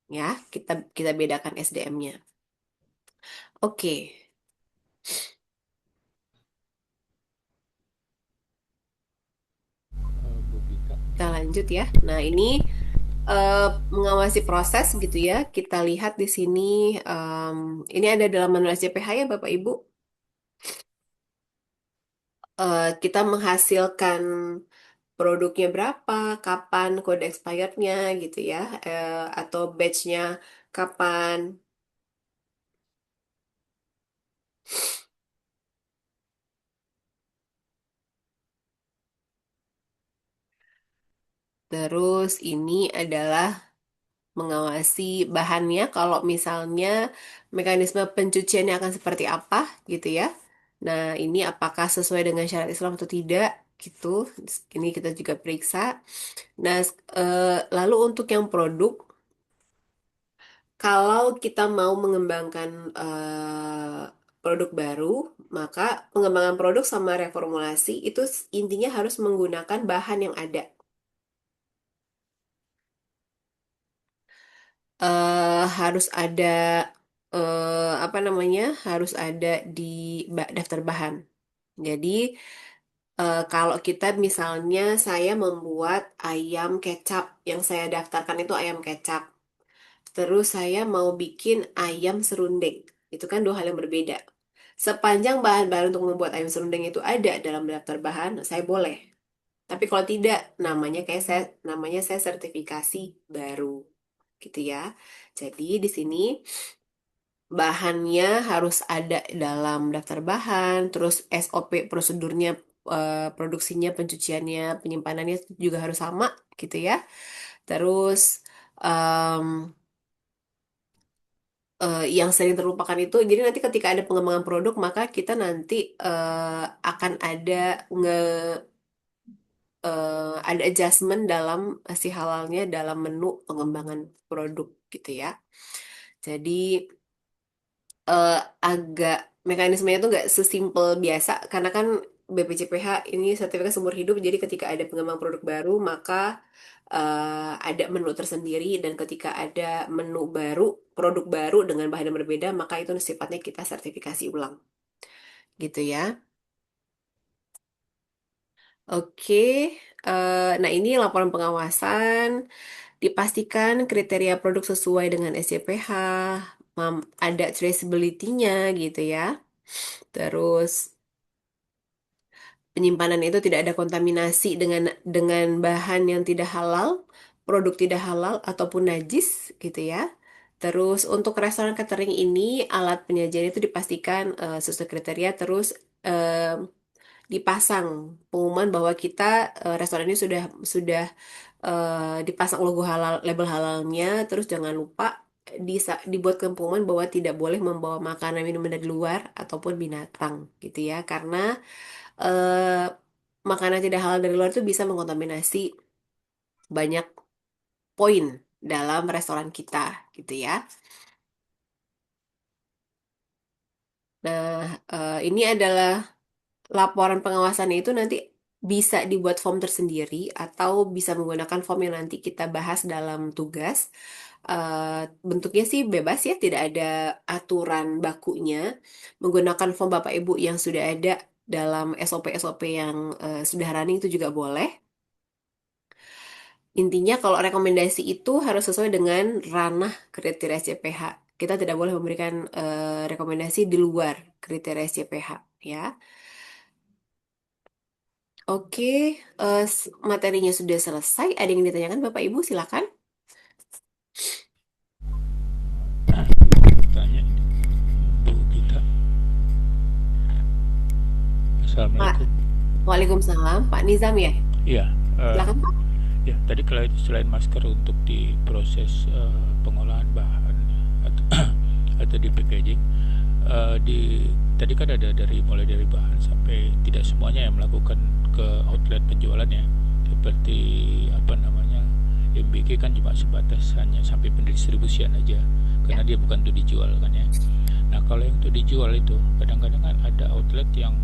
ya. Kita bedakan SDM-nya. Oke, Bu Vika. kita lanjut ya. Nah, ini mengawasi proses gitu ya. Kita lihat di sini, ini ada dalam manual SJPH ya Bapak Ibu. Kita menghasilkan produknya berapa, kapan kode expirednya gitu ya, atau batchnya kapan. Terus ini adalah mengawasi bahannya kalau misalnya mekanisme pencuciannya akan seperti apa gitu ya. Nah, ini apakah sesuai dengan syariat Islam atau tidak gitu. Ini kita juga periksa. Nah, lalu untuk yang produk, kalau kita mau mengembangkan produk baru, maka pengembangan produk sama reformulasi itu intinya harus menggunakan bahan yang ada. Harus ada apa namanya? Harus ada di daftar bahan. Jadi kalau kita misalnya saya membuat ayam kecap, yang saya daftarkan itu ayam kecap. Terus saya mau bikin ayam serundeng. Itu kan dua hal yang berbeda. Sepanjang bahan-bahan untuk membuat ayam serundeng itu ada dalam daftar bahan, saya boleh. Tapi kalau tidak, namanya saya sertifikasi baru, gitu ya. Jadi di sini bahannya harus ada dalam daftar bahan, terus SOP prosedurnya produksinya, pencuciannya, penyimpanannya juga harus sama gitu ya. Terus em, yang sering terlupakan itu, jadi nanti ketika ada pengembangan produk, maka kita nanti akan nge ada adjustment dalam si halalnya dalam menu pengembangan produk gitu ya. Jadi eh, agak mekanismenya itu nggak sesimpel biasa karena kan BPJPH ini sertifikat seumur hidup. Jadi ketika ada pengembang produk baru maka ada menu tersendiri, dan ketika ada menu baru, produk baru dengan bahan yang berbeda, maka itu sifatnya kita sertifikasi ulang gitu ya. Oke, nah ini laporan pengawasan. Dipastikan kriteria produk sesuai dengan SCPH, ada traceability-nya gitu ya. Terus penyimpanan itu tidak ada kontaminasi dengan bahan yang tidak halal, produk tidak halal ataupun najis gitu ya. Terus untuk restoran catering ini alat penyajian itu dipastikan sesuai kriteria, terus eh, dipasang pengumuman bahwa kita restoran ini sudah dipasang logo halal, label halalnya. Terus jangan lupa dibuatkan pengumuman bahwa tidak boleh membawa makanan minuman dari luar ataupun binatang gitu ya, karena eh, makanan tidak halal dari luar itu bisa mengontaminasi banyak poin dalam restoran kita gitu ya. Nah, ini adalah laporan pengawasannya, itu nanti bisa dibuat form tersendiri atau bisa menggunakan form yang nanti kita bahas dalam tugas. Bentuknya sih bebas ya, tidak ada aturan bakunya. Menggunakan form Bapak Ibu yang sudah ada dalam SOP-SOP yang sudah running itu juga boleh. Intinya kalau rekomendasi itu harus sesuai dengan ranah kriteria SCPH. Kita tidak boleh memberikan rekomendasi di luar kriteria SCPH ya. Oke, materinya sudah selesai. Ada yang ditanyakan Bapak Ibu, silakan. Tanya Bu Gita. Pak, Assalamualaikum. Waalaikumsalam. Pak Nizam ya? Iya, Silakan Pak. ya tadi selain masker untuk di proses pengolahan bahan atau, atau di packaging, tadi kan ada mulai dari bahan sampai tidak semuanya yang melakukan ke outlet penjualannya, seperti apa namanya MBK kan cuma sebatas hanya sampai pendistribusian aja, karena Ya. dia bukan untuk dijual kan ya. Nah kalau yang untuk dijual itu kadang-kadang kan ada outlet yang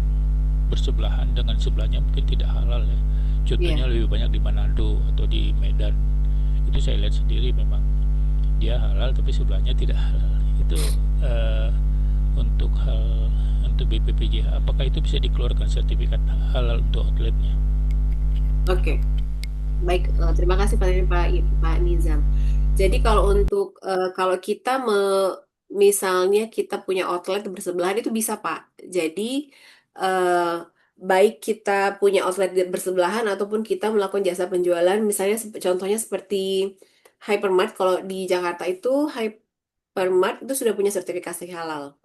bersebelahan dengan sebelahnya mungkin tidak halal ya. Contohnya Iya. lebih banyak di Manado atau di Medan. Itu saya lihat sendiri memang dia halal tapi sebelahnya tidak halal. Itu eh, untuk BPPJH, apakah itu bisa dikeluarkan sertifikat halal untuk outletnya? Oke. Baik, terima kasih Pak Nizam. Jadi kalau untuk kalau kita misalnya kita punya outlet bersebelahan itu bisa Pak. Jadi eh, baik kita punya outlet bersebelahan ataupun kita melakukan jasa penjualan, misalnya contohnya seperti Hypermart. Kalau di Jakarta itu Hypermart itu sudah punya sertifikasi halal.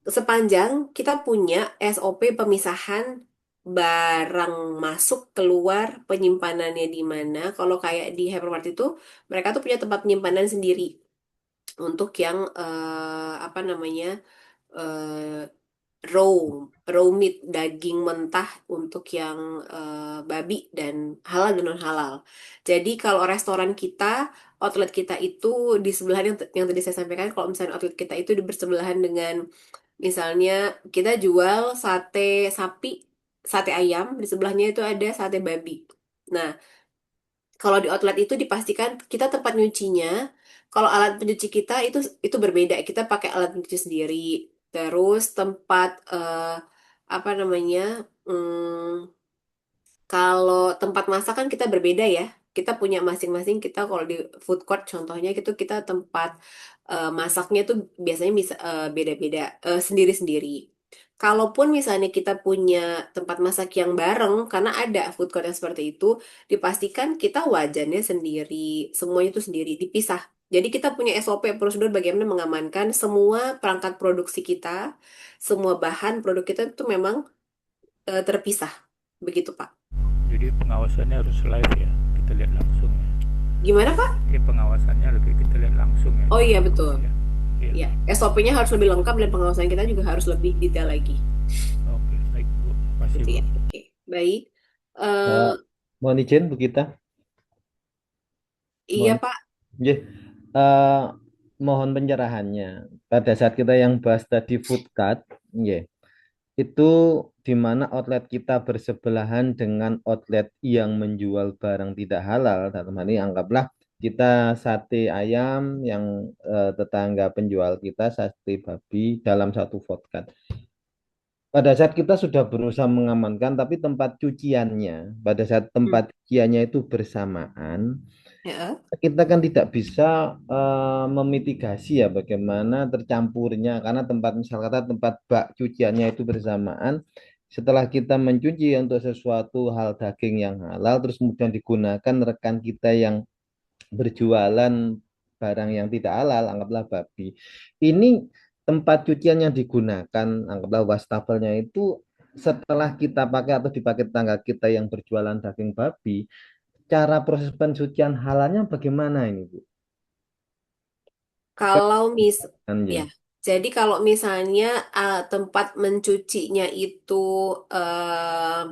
Sepanjang kita punya SOP pemisahan barang masuk keluar, penyimpanannya di mana. Kalau kayak di hypermart itu mereka tuh punya tempat penyimpanan sendiri untuk yang apa namanya, eh, raw raw meat, daging mentah, untuk yang babi dan halal dan non halal. Jadi kalau restoran kita, outlet kita itu di sebelahan yang tadi saya sampaikan, kalau misalnya outlet kita itu di bersebelahan dengan, misalnya kita jual sate sapi, sate ayam, di sebelahnya itu ada sate babi. Nah, kalau di outlet itu dipastikan kita tempat nyucinya, kalau alat pencuci kita itu berbeda. Kita pakai alat pencuci sendiri. Terus tempat apa namanya? Kalau tempat masak kan kita berbeda ya. Kita punya masing-masing. Kita kalau di food court contohnya gitu, kita tempat masaknya tuh biasanya bisa beda-beda, sendiri-sendiri. Kalaupun misalnya kita punya tempat masak yang bareng, karena ada food court yang seperti itu, dipastikan kita wajannya sendiri, semuanya itu sendiri, dipisah. Jadi kita punya SOP, prosedur bagaimana mengamankan semua perangkat produksi kita, semua bahan produk kita itu memang terpisah. Begitu, Pak. Jadi pengawasannya harus live ya, kita lihat langsung ya. Gimana, Pak? Jadi pengawasannya lebih kita lihat langsung ya, Oh iya, Pak betul. ya. Iya. Ya, SOP-nya harus lebih lengkap dan pengawasan kita juga harus lebih detail lagi. Oke, baik Bu. Makasih Gitu Bu. ya. Oke, baik. Eh, Eh, mohon izin Bu Gita. iya, Mohon, Pak. nggih. Eh, mohon pencerahannya. Pada saat kita yang bahas tadi food cart, nggih, itu di mana outlet kita bersebelahan dengan outlet yang menjual barang tidak halal. Dalam hal ini anggaplah kita sate ayam yang tetangga penjual kita sate babi dalam satu food cart. Pada saat kita sudah berusaha mengamankan, tapi tempat cuciannya, pada saat Hmm. tempat cuciannya itu bersamaan, Ya. kita kan tidak bisa memitigasi ya bagaimana tercampurnya karena tempat misal kata tempat bak cuciannya itu bersamaan setelah kita mencuci untuk sesuatu hal daging yang halal terus kemudian digunakan rekan kita yang berjualan barang yang tidak halal anggaplah babi ini tempat cucian yang digunakan anggaplah wastafelnya itu setelah kita pakai atau dipakai tetangga kita yang berjualan daging babi cara proses pencucian halalnya bagaimana ini, Bu? Kalau ya, Anjir. jadi kalau misalnya tempat mencucinya itu eh,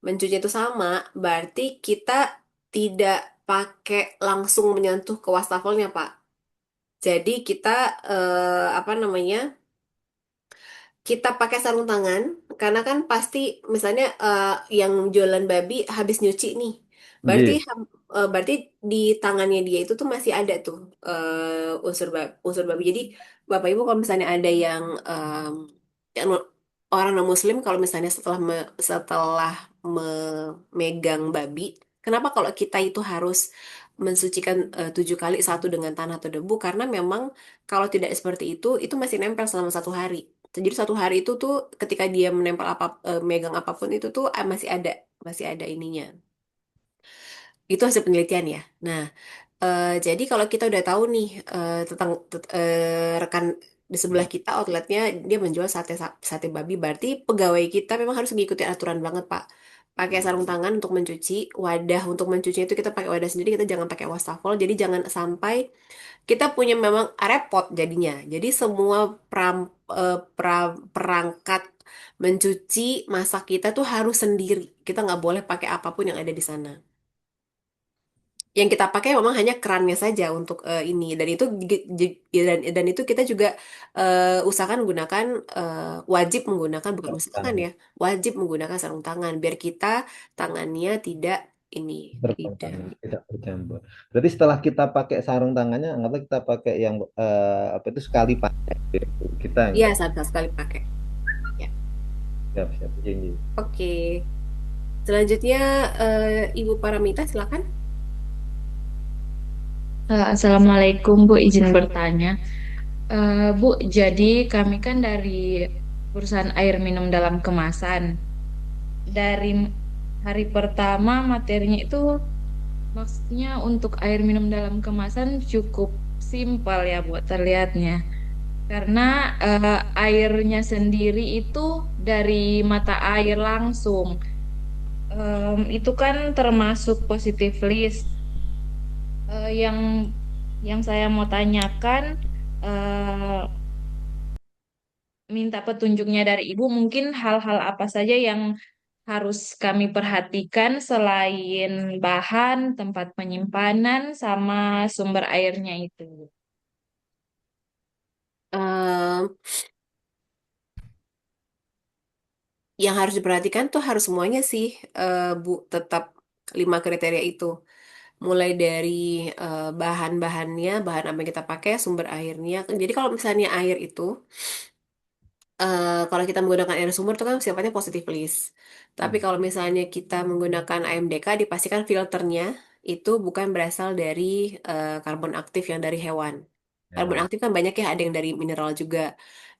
mencuci itu sama, berarti kita tidak pakai langsung menyentuh ke wastafelnya, Pak. Jadi kita apa namanya? Kita pakai sarung tangan karena kan pasti misalnya yang jualan babi habis nyuci nih. Berarti Nggih, berarti di tangannya dia itu tuh masih ada tuh unsur babi. Jadi Bapak Ibu kalau misalnya ada yang orang non muslim kalau misalnya setelah memegang babi, kenapa kalau kita itu harus mensucikan 7 kali satu dengan tanah atau debu? Karena memang kalau tidak seperti itu masih nempel selama 1 hari. Jadi 1 hari itu tuh ketika dia menempel megang apapun itu tuh masih ada ininya. Itu hasil penelitian ya. Nah, jadi kalau kita udah tahu nih tentang rekan di sebelah kita outletnya dia menjual sate babi, berarti pegawai kita memang harus mengikuti aturan banget, Pak. Pakai sarung tangan untuk mencuci, wadah untuk mencuci itu kita pakai wadah sendiri, kita jangan pakai wastafel. Jadi jangan sampai kita punya memang repot jadinya. Jadi semua perangkat mencuci masak kita tuh harus sendiri. Kita nggak boleh pakai apapun yang ada di sana. Yang kita pakai memang hanya kerannya saja untuk ini dan itu dan itu kita juga usahakan menggunakan wajib menggunakan bukan usahakan tangan ya wajib menggunakan sarung tangan biar kita tangannya tidak ini tidak. bertentangan, tidak bercampur. Berarti setelah kita pakai sarung tangannya, anggaplah kita pakai yang apa itu sekali pakai kita Iya, gitu. sama sekali pakai. Ya. Siap, siap. Iya, iya. Oke. Selanjutnya Ibu Paramita silakan. Assalamualaikum Bu, izin bertanya. Bu, jadi kami kan dari perusahaan air minum dalam kemasan. Dari hari pertama materinya itu maksudnya untuk air minum dalam kemasan cukup simpel ya Bu terlihatnya. Karena airnya sendiri itu dari mata air langsung. Itu kan termasuk positif list. Yang saya mau tanyakan eh, minta petunjuknya dari Ibu, mungkin hal-hal apa saja yang harus kami perhatikan selain bahan, tempat penyimpanan, sama sumber airnya itu. Em, yang harus diperhatikan tuh harus semuanya sih, Bu, tetap 5 kriteria itu. Mulai dari bahan-bahannya, bahan apa yang kita pakai, sumber airnya. Jadi kalau misalnya air itu, kalau kita menggunakan air sumber itu kan sifatnya positif list. Tapi kalau misalnya kita menggunakan AMDK, dipastikan filternya itu bukan berasal dari karbon aktif yang dari hewan. Karbon Hewan. aktif kan banyak ya, ada yang dari mineral juga.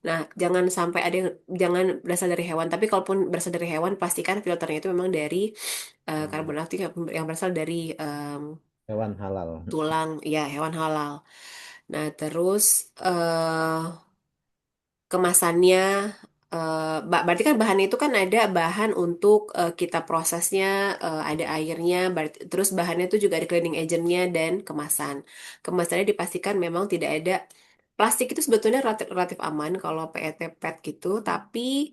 Nah, jangan sampai ada yang jangan berasal dari hewan. Tapi kalaupun berasal dari hewan, pastikan filternya itu memang dari karbon aktif yang berasal dari Hewan halal. tulang, ya hewan halal. Nah, terus kemasannya. berarti kan bahan itu kan ada bahan untuk kita prosesnya, ada airnya, terus bahannya itu juga ada cleaning agentnya dan kemasan. Kemasannya dipastikan memang tidak ada plastik itu sebetulnya relatif, relatif aman kalau PET PET gitu, tapi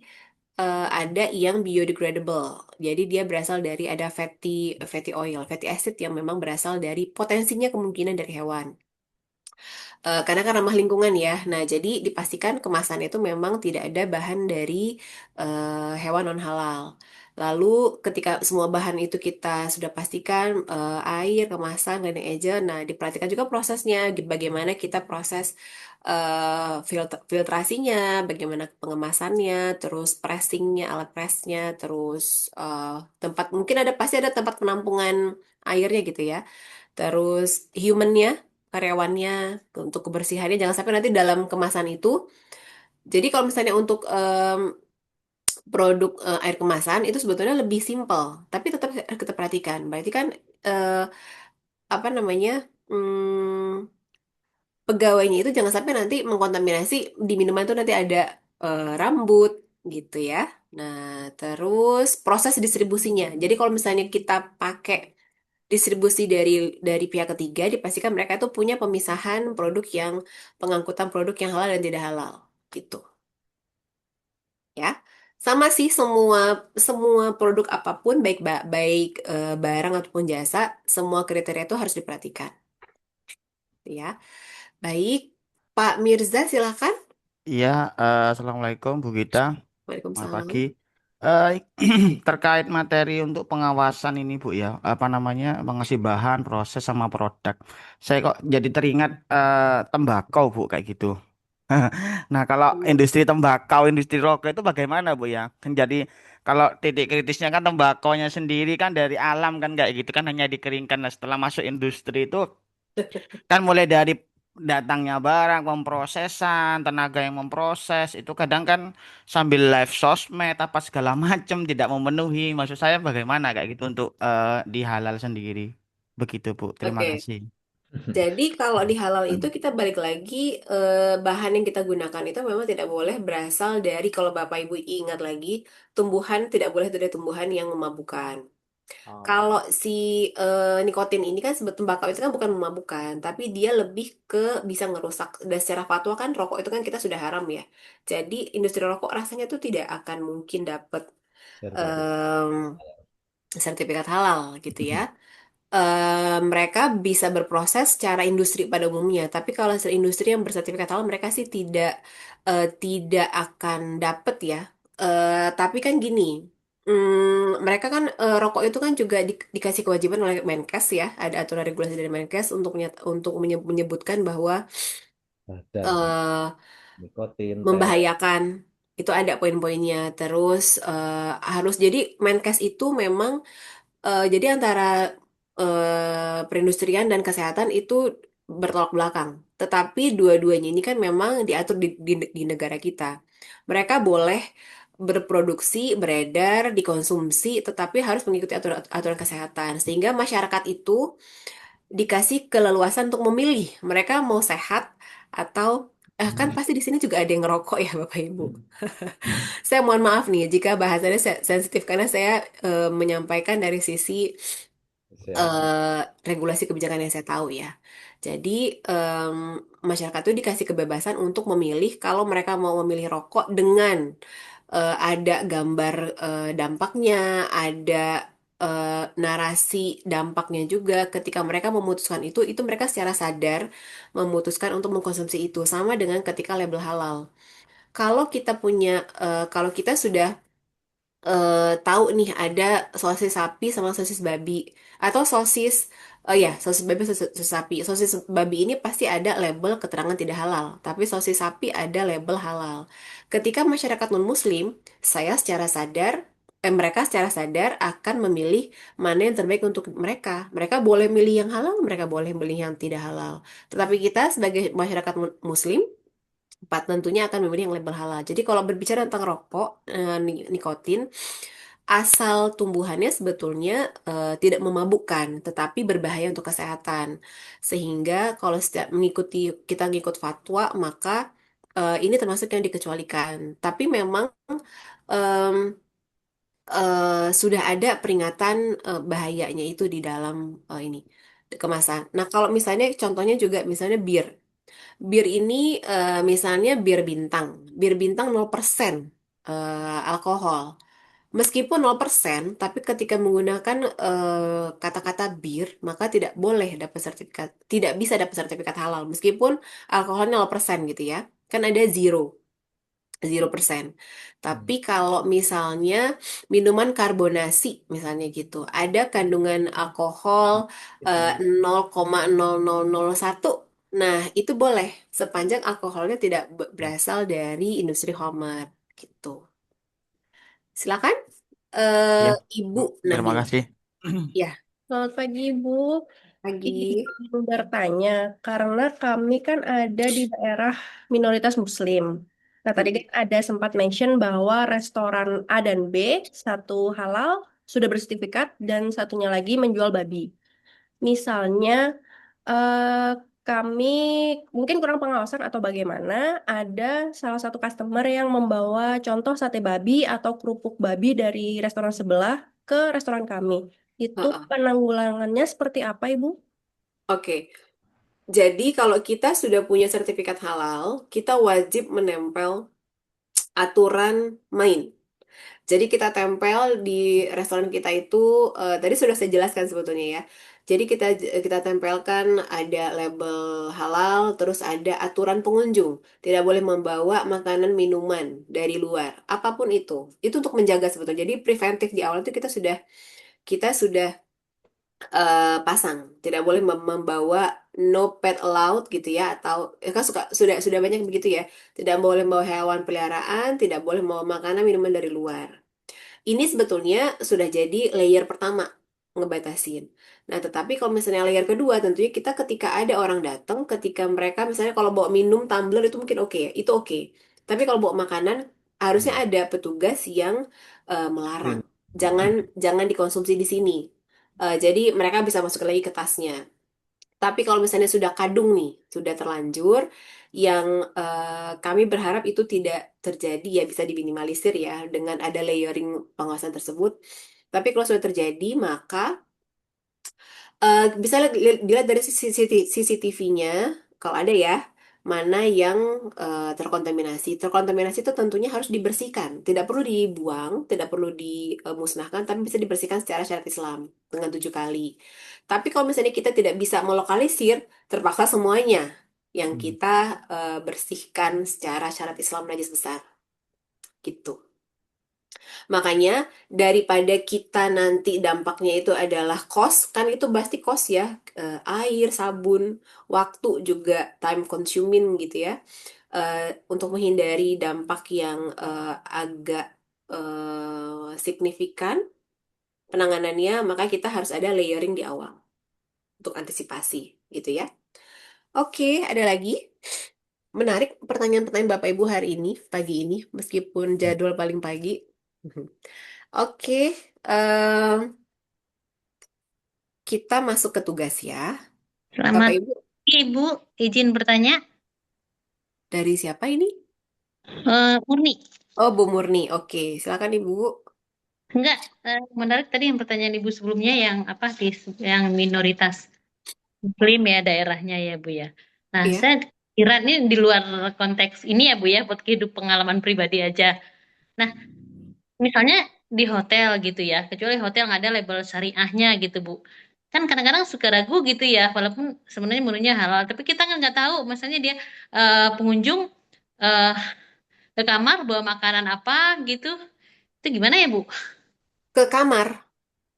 ada yang biodegradable. Jadi dia berasal dari ada fatty oil, fatty acid yang memang berasal dari potensinya kemungkinan dari hewan. Karena kan ramah lingkungan ya. Nah, jadi dipastikan kemasan itu memang tidak ada bahan dari hewan non halal. Lalu ketika semua bahan itu kita sudah pastikan air, kemasan, dan agent, nah diperhatikan juga prosesnya, bagaimana kita proses filtrasinya, bagaimana pengemasannya, terus pressingnya, alat pressnya, terus tempat mungkin ada pasti ada tempat penampungan airnya gitu ya. Terus humannya, karyawannya, untuk kebersihannya jangan sampai nanti dalam kemasan itu. Jadi kalau misalnya untuk produk air kemasan itu sebetulnya lebih simpel, tapi tetap harus kita perhatikan. Berarti kan eh, apa namanya pegawainya itu jangan sampai nanti mengkontaminasi di minuman itu nanti ada rambut gitu ya. Nah, terus proses distribusinya. Jadi kalau misalnya kita pakai distribusi dari pihak ketiga, dipastikan mereka itu punya pemisahan produk yang pengangkutan produk yang halal dan tidak halal gitu ya. Sama sih semua semua produk apapun baik baik barang ataupun jasa, semua kriteria itu harus diperhatikan ya. Baik, Pak Mirza silakan. Iya, Assalamualaikum Bu Gita. Selamat pagi. Waalaikumsalam. Eh, Terkait materi untuk pengawasan ini Bu ya, apa namanya, mengasih bahan, proses sama produk. Saya kok jadi teringat tembakau Bu kayak gitu. Nah, kalau industri tembakau, industri rokok itu bagaimana Bu ya? Kan jadi kalau titik kritisnya kan tembakaunya sendiri kan dari alam kan kayak gitu kan hanya dikeringkan. Nah, setelah masuk industri itu kan mulai dari datangnya barang, pemprosesan, tenaga yang memproses itu kadang kan sambil live sosmed apa segala macam tidak memenuhi. Maksud saya bagaimana kayak gitu untuk di halal sendiri. Begitu Bu. Terima Oke. kasih. Jadi kalau di halal itu kita balik lagi bahan yang kita gunakan itu memang tidak boleh berasal dari kalau Bapak Ibu ingat lagi tumbuhan tidak boleh dari tumbuhan yang memabukkan. Oh. Kalau si nikotin ini kan sebetulnya tembakau itu kan bukan memabukkan, tapi dia lebih ke bisa ngerusak. Dan secara fatwa kan rokok itu kan kita sudah haram ya. Jadi industri rokok rasanya tuh tidak akan mungkin dapat Sertifikat. em, sertifikat halal gitu ya. Mereka bisa berproses secara industri pada umumnya, tapi kalau secara industri yang bersertifikat halal mereka sih tidak akan dapet ya. Tapi kan gini, mereka kan rokok itu kan juga dikasih kewajiban oleh Menkes ya, ada aturan regulasi dari Menkes untuk menyebutkan bahwa Ada eh, nikotin, THC. membahayakan itu ada poin-poinnya. Terus harus jadi Menkes itu memang jadi antara perindustrian dan kesehatan itu bertolak belakang. Tetapi dua-duanya ini kan memang diatur di negara kita. Mereka boleh berproduksi, beredar, dikonsumsi, tetapi harus mengikuti aturan, aturan kesehatan. Sehingga masyarakat itu dikasih keleluasan untuk memilih mereka mau sehat atau kan pasti di sini juga ada yang ngerokok ya Bapak Ibu. Saya mohon maaf nih jika bahasannya sensitif karena saya menyampaikan dari sisi Kesehatan. regulasi kebijakan yang saya tahu ya. Jadi masyarakat itu dikasih kebebasan untuk memilih kalau mereka mau memilih rokok dengan ada gambar dampaknya, ada narasi dampaknya juga. Ketika mereka memutuskan itu mereka secara sadar memutuskan untuk mengkonsumsi itu. Sama dengan ketika label halal. Kalau kita punya, kalau kita sudah tahu nih ada sosis sapi sama sosis babi atau sosis ya sosis babi sosis sapi sosis babi ini pasti ada label keterangan tidak halal tapi sosis sapi ada label halal ketika masyarakat non muslim saya secara sadar mereka secara sadar akan memilih mana yang terbaik untuk mereka mereka boleh milih yang halal mereka boleh milih yang tidak halal tetapi kita sebagai masyarakat muslim tentunya akan memilih yang label halal. Jadi kalau berbicara tentang rokok, nikotin, asal tumbuhannya sebetulnya tidak memabukkan, tetapi berbahaya untuk kesehatan. Sehingga kalau setiap kita ngikut fatwa, maka ini termasuk yang dikecualikan. Tapi memang em, sudah ada peringatan bahayanya itu di dalam ini kemasan. Nah, kalau misalnya contohnya juga misalnya bir. Bir ini misalnya bir bintang. Bir bintang 0% alkohol. Meskipun 0%, tapi ketika menggunakan kata-kata bir, maka tidak boleh dapat sertifikat, tidak bisa dapat sertifikat halal. Meskipun alkoholnya 0% gitu ya. Kan ada zero. 0%. Tapi kalau misalnya minuman karbonasi misalnya gitu, ada kandungan alkohol 0,0001. Nah, itu boleh sepanjang alkoholnya tidak berasal dari industri Homer gitu. Silakan Ya, Ibu terima Nabila. kasih. Ya, Selamat pagi, Bu. pagi. Izin bertanya, karena kami kan ada di daerah minoritas Muslim. Nah, tadi kan ada sempat mention bahwa restoran A dan B, satu halal, sudah bersertifikat, dan satunya lagi menjual babi. Misalnya, eh, kami mungkin kurang pengawasan atau bagaimana, ada salah satu customer yang membawa contoh sate babi atau kerupuk babi dari restoran sebelah ke restoran kami. Itu Heeh. penanggulangannya seperti apa, Ibu? Oke. Jadi kalau kita sudah punya sertifikat halal, kita wajib menempel aturan main. Jadi kita tempel di restoran kita itu tadi sudah saya jelaskan sebetulnya ya. Jadi kita tempelkan ada label halal, terus ada aturan pengunjung. Tidak boleh membawa makanan minuman dari luar, apapun itu. Itu untuk menjaga sebetulnya. Jadi preventif di awal itu kita sudah pasang. Tidak boleh membawa no pet allowed gitu ya atau kan sudah banyak begitu ya. Tidak boleh membawa hewan peliharaan, tidak boleh membawa makanan minuman dari luar. Ini sebetulnya sudah jadi layer pertama ngebatasin. Nah, tetapi kalau misalnya layer kedua, tentunya kita ketika ada orang datang, ketika mereka misalnya kalau bawa minum tumbler itu mungkin oke ya, itu oke. Tapi kalau bawa makanan, harusnya ada petugas yang melarang. Jangan jangan dikonsumsi di sini. Jadi mereka bisa masuk lagi ke tasnya. Tapi kalau misalnya sudah kadung nih, sudah terlanjur, yang kami berharap itu tidak terjadi ya bisa diminimalisir ya dengan ada layering pengawasan tersebut. Tapi kalau sudah terjadi, maka bisa dilihat dari CCTV-nya, kalau ada ya, mana yang terkontaminasi. Terkontaminasi itu tentunya harus dibersihkan. Tidak perlu dibuang, tidak perlu dimusnahkan, tapi bisa dibersihkan secara syariat Islam dengan 7 kali. Tapi kalau misalnya kita tidak bisa melokalisir, terpaksa semuanya yang kita bersihkan secara syariat Islam najis besar. Gitu. Makanya daripada kita nanti dampaknya itu adalah cost, kan itu pasti cost ya, air, sabun, waktu juga time consuming gitu ya. Untuk menghindari dampak yang agak signifikan penanganannya, maka kita harus ada layering di awal untuk antisipasi gitu ya. Oke, ada lagi? Menarik pertanyaan-pertanyaan Bapak Ibu hari ini, pagi ini, meskipun jadwal paling pagi. Oke, em, kita masuk ke tugas ya. Bapak Selamat Ibu, pagi, Ibu. Izin bertanya, dari siapa ini? Murni. Oh, Bu Murni. Oke, silakan Ibu. Enggak, menarik tadi yang pertanyaan Ibu sebelumnya yang apa yang minoritas Muslim ya daerahnya ya, Bu ya. Nah, Iya. saya kira ini di luar konteks ini ya, Bu ya, buat kehidupan pengalaman pribadi aja. Nah, misalnya di hotel gitu ya, kecuali hotel nggak ada label syariahnya gitu, Bu. Kan kadang-kadang suka ragu gitu ya, walaupun sebenarnya menunya halal, tapi kita kan nggak tahu, misalnya dia pengunjung eh, ke kamar bawa makanan apa gitu, itu gimana ya Bu? Ke kamar.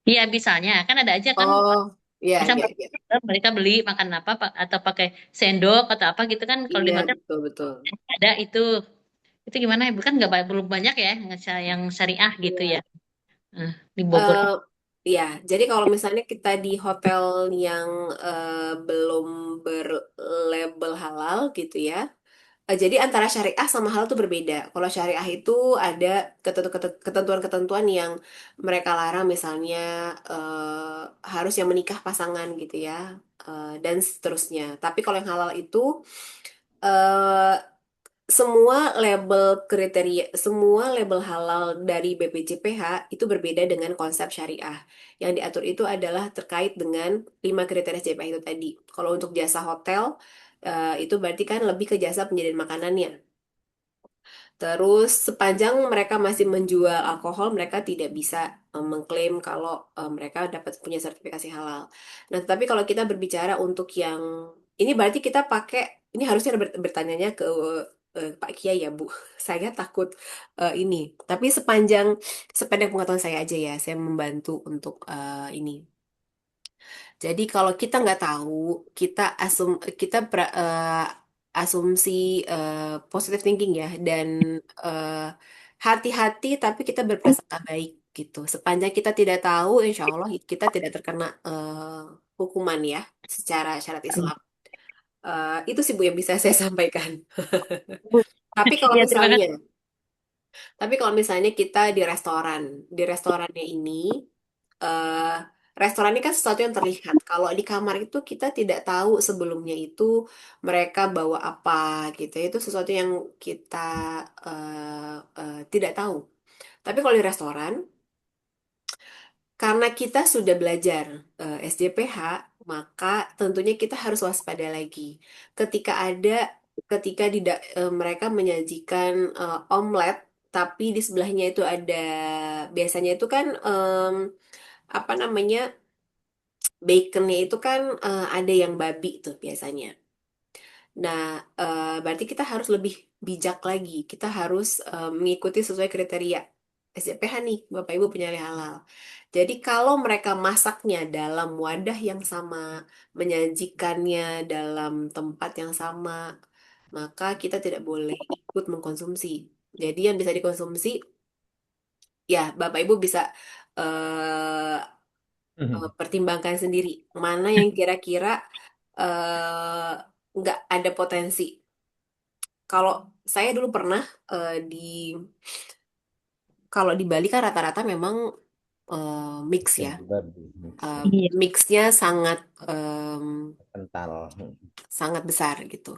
Iya misalnya kan ada aja kan, Oh, iya, misal iya, iya. mereka beli makan apa atau pakai sendok atau apa gitu kan, kalau di Iya, hotel betul, betul. ada itu gimana ya Bu? Kan nggak belum banyak ya yang syariah gitu ya. Iya. Di Bogor. Eh, ya, jadi kalau misalnya kita di hotel yang belum berlabel halal gitu ya, jadi antara syariah sama halal itu berbeda. Kalau syariah itu ada ketentuan-ketentuan yang mereka larang, misalnya harus yang menikah pasangan gitu ya, dan seterusnya. Tapi kalau yang halal itu eh, semua label kriteria, semua label halal dari BPJPH itu berbeda dengan konsep syariah. Yang diatur itu adalah terkait dengan 5 kriteria JPH itu tadi. Kalau untuk jasa hotel, itu berarti kan lebih ke jasa penyediaan makanannya. Terus sepanjang mereka masih menjual alkohol, mereka tidak bisa mengklaim kalau mereka dapat punya sertifikasi halal. Nah, tetapi kalau kita berbicara untuk yang ini berarti kita pakai ini harusnya bertanyanya ke Pak Kiai ya, Bu. Saya takut ini. Tapi sepanjang pengetahuan saya aja ya, saya membantu untuk ini. Jadi kalau kita nggak tahu, asumsi positive thinking ya dan eh, hati-hati tapi kita berprasangka baik gitu. Sepanjang kita tidak tahu, insya Allah kita tidak terkena hukuman ya secara syarat Islam. Itu sih Bu yang bisa saya sampaikan. Tapi kalau Ya, terima misalnya, kasih. tapi kalau misalnya kita di restorannya ini eh restoran ini kan sesuatu yang terlihat. Kalau di kamar itu kita tidak tahu sebelumnya itu mereka bawa apa gitu. Itu sesuatu yang kita tidak tahu. Tapi kalau di restoran, karena kita sudah belajar SJPH, maka tentunya kita harus waspada lagi. Ketika ada, ketika mereka menyajikan omelet, tapi di sebelahnya itu ada, biasanya itu kan apa namanya? Baconnya itu kan ada yang babi tuh biasanya. Nah, berarti kita harus lebih bijak lagi. Kita harus mengikuti sesuai kriteria SJPH nih, Bapak Ibu penyalih halal. Jadi kalau mereka masaknya dalam wadah yang sama, menyajikannya dalam tempat yang sama, maka kita tidak boleh ikut mengkonsumsi. Jadi yang bisa dikonsumsi, ya Bapak Ibu bisa eh, pertimbangkan sendiri mana yang kira-kira eh, nggak ada potensi. Kalau saya dulu pernah di kalau di Bali kan rata-rata memang mix ya. Iya. Mixnya sangat Kental. sangat besar gitu.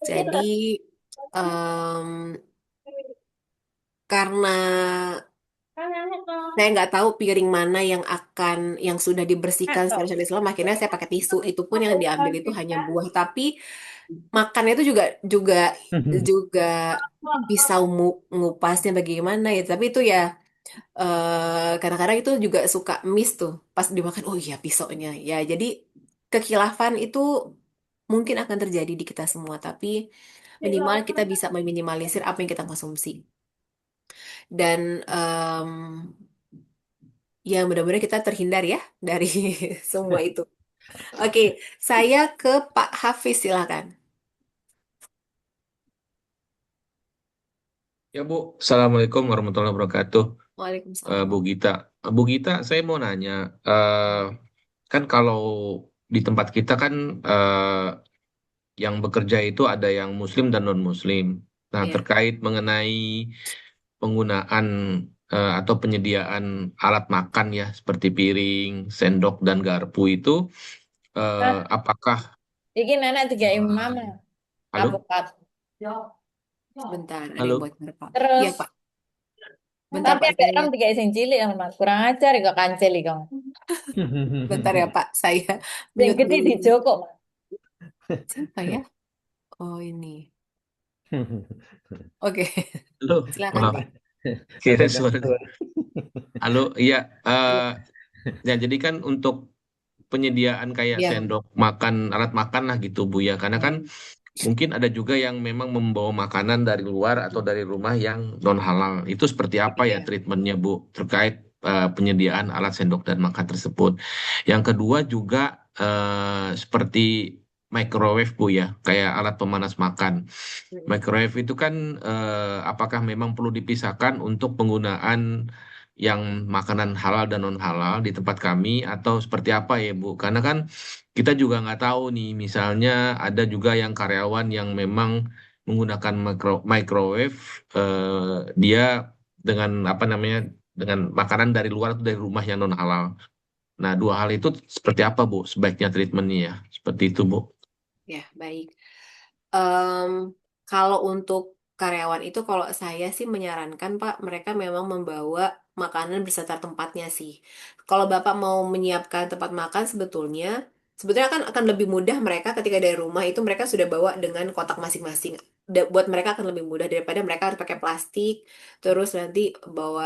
Jadi em, karena saya nggak tahu piring mana yang sudah dibersihkan secara syariat Islam, akhirnya saya pakai tisu. Itu pun yang diambil itu hanya buah, tapi makannya itu juga juga juga pisau ngupasnya bagaimana ya. Tapi itu ya kadang-kadang itu juga suka miss tuh pas dimakan. Oh iya pisaunya ya. Jadi kekhilafan itu mungkin akan terjadi di kita semua, tapi minimal kita bisa meminimalisir apa yang kita konsumsi. Dan ya mudah-mudahan kita terhindar ya dari semua itu. Oke, saya ke Pak Hafiz silakan. Ya Bu, Assalamualaikum warahmatullahi wabarakatuh. Waalaikumsalam. Bu Gita, Bu Gita, saya mau nanya, kan kalau di tempat kita kan yang bekerja itu ada yang Muslim dan non-Muslim. Nah, Iya. terkait mengenai penggunaan atau penyediaan alat makan ya, seperti piring, sendok dan garpu itu, apakah Iki nenek tiga mama halo, apokat. Sebentar, ada yang halo, buat Pak. Terus Iya, Pak. Bentar, tapi Pak. ada orang tiga sing cilik Mas. Kurang ajar kok kancil iki. Bentar ya, Pak. Saya Yang mute gede dulu. di Joko, Mas. Siapa ya? Oh, ini. Oke, halo, silakan, maaf, Pak. kira Ada suara. gangguan. Halo, iya, ya jadi kan untuk penyediaan kayak Ya, sendok makan, alat makan lah gitu Bu ya. Karena kan mungkin ada juga yang memang membawa makanan dari luar atau dari rumah yang non halal. Itu seperti apa ya ya. treatmentnya Bu terkait penyediaan alat sendok dan makan tersebut. Yang kedua juga seperti microwave Bu ya, kayak alat pemanas makan. Microwave itu kan apakah memang perlu dipisahkan untuk penggunaan yang makanan halal dan non halal di tempat kami atau seperti apa ya Bu? Karena kan kita juga nggak tahu nih, misalnya ada juga yang karyawan yang memang menggunakan microwave, dia dengan apa namanya, dengan makanan dari luar atau dari rumah yang non halal. Nah, dua hal itu seperti apa Bu? Sebaiknya treatmentnya ya, seperti itu Bu. Ya, baik. Em, kalau untuk karyawan itu kalau saya sih menyarankan Pak, mereka memang membawa makanan beserta tempatnya sih. Kalau Bapak mau menyiapkan tempat makan sebetulnya kan akan lebih mudah mereka ketika dari rumah itu mereka sudah bawa dengan kotak masing-masing. Buat mereka akan lebih mudah daripada mereka harus pakai plastik, terus nanti bawa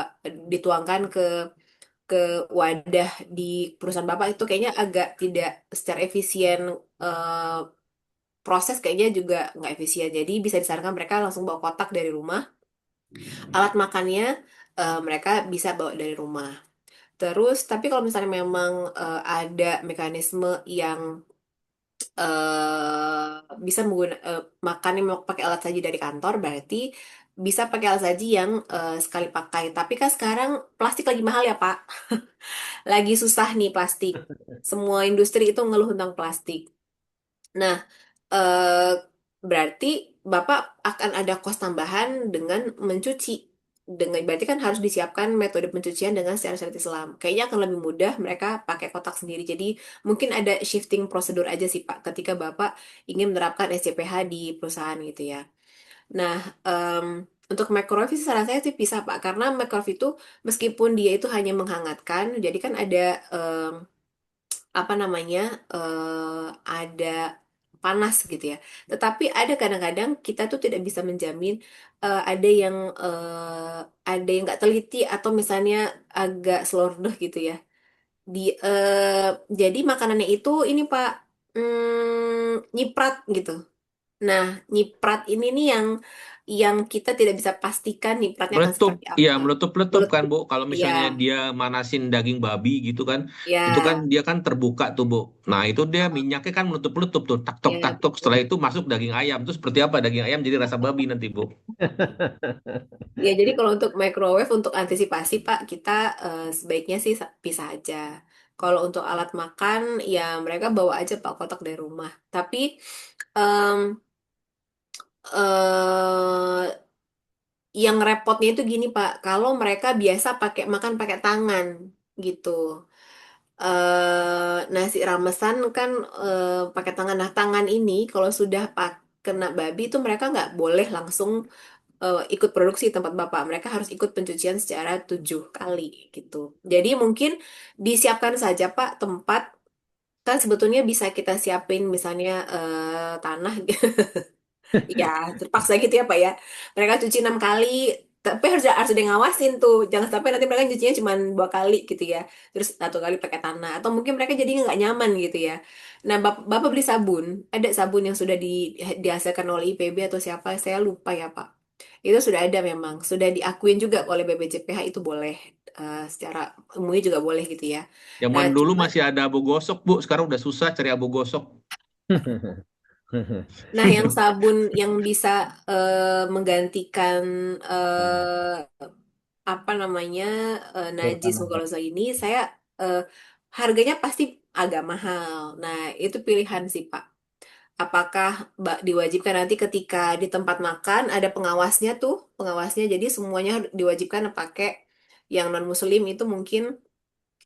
dituangkan ke wadah di perusahaan Bapak itu kayaknya agak tidak secara efisien eh, proses kayaknya juga nggak efisien. Jadi bisa disarankan mereka langsung bawa kotak dari rumah. Alat makannya mereka bisa bawa dari rumah. Terus, tapi kalau misalnya memang ada mekanisme yang bisa makan yang mau pakai alat saji dari kantor, berarti bisa pakai alat saji yang sekali pakai. Tapi kan sekarang plastik lagi mahal ya, Pak. Lagi susah nih plastik. Semua industri itu ngeluh tentang plastik. Nah, eh, berarti Bapak akan ada kos tambahan dengan mencuci. Dengan berarti kan harus disiapkan metode pencucian dengan secara syariat Islam. Kayaknya akan lebih mudah mereka pakai kotak sendiri. Jadi mungkin ada shifting prosedur aja sih Pak ketika Bapak ingin menerapkan SCPH di perusahaan gitu ya. Nah, untuk microwave sih saran saya sih bisa Pak karena microwave itu meskipun dia itu hanya menghangatkan, jadi kan ada apa namanya ada panas gitu ya. Tetapi ada kadang-kadang kita tuh tidak bisa menjamin ada yang nggak teliti atau misalnya agak slordeh gitu ya. Di jadi makanannya itu ini Pak nyiprat gitu. Nah, nyiprat ini nih yang kita tidak bisa pastikan nyipratnya akan Meletup, seperti ya apa. meletup-letup kan Meletup, Bu. Kalau ya, misalnya dia manasin daging babi gitu kan, itu kan ya, dia kan terbuka tuh Bu. Nah itu dia minyaknya kan meletup-letup tuh, tak ya tok. Setelah betul. itu masuk daging ayam. Itu seperti apa daging ayam jadi rasa babi nanti Bu. Ya, jadi kalau untuk microwave untuk antisipasi Pak, kita sebaiknya sih pisah aja. Kalau untuk alat makan, ya mereka bawa aja Pak kotak dari rumah. Tapi em, eh, yang repotnya itu gini Pak, kalau mereka biasa pakai makan pakai tangan gitu. Nasi ramesan kan pakai tangan. Nah, tangan ini kalau sudah kena babi itu mereka nggak boleh langsung ikut produksi tempat Bapak. Mereka harus ikut pencucian secara 7 kali gitu. Jadi mungkin disiapkan saja Pak tempat kan sebetulnya bisa kita siapin misalnya tanah ya terpaksa gitu ya Pak ya. Mereka cuci 6 kali tapi harus ada yang ngawasin tuh. Jangan sampai nanti mereka cucinya cuma 2 kali gitu ya. Terus 1 kali pakai tanah atau mungkin mereka jadinya nggak nyaman gitu ya. Nah, Bapak beli sabun. Ada sabun yang sudah dihasilkan oleh IPB atau siapa, saya lupa ya Pak. Itu sudah ada memang, sudah diakuin juga oleh BPJPH itu boleh secara umumnya juga boleh gitu ya. Nah, Zaman dulu cuma masih ada abu gosok Bu, sekarang udah susah cari abu gosok. nah yang sabun yang bisa menggantikan eh, apa namanya najis Sultan mucolosa ini saya eh, harganya pasti agak mahal. Nah, itu pilihan sih Pak. Apakah diwajibkan nanti ketika di tempat makan ada pengawasnya jadi semuanya diwajibkan pakai yang non muslim itu mungkin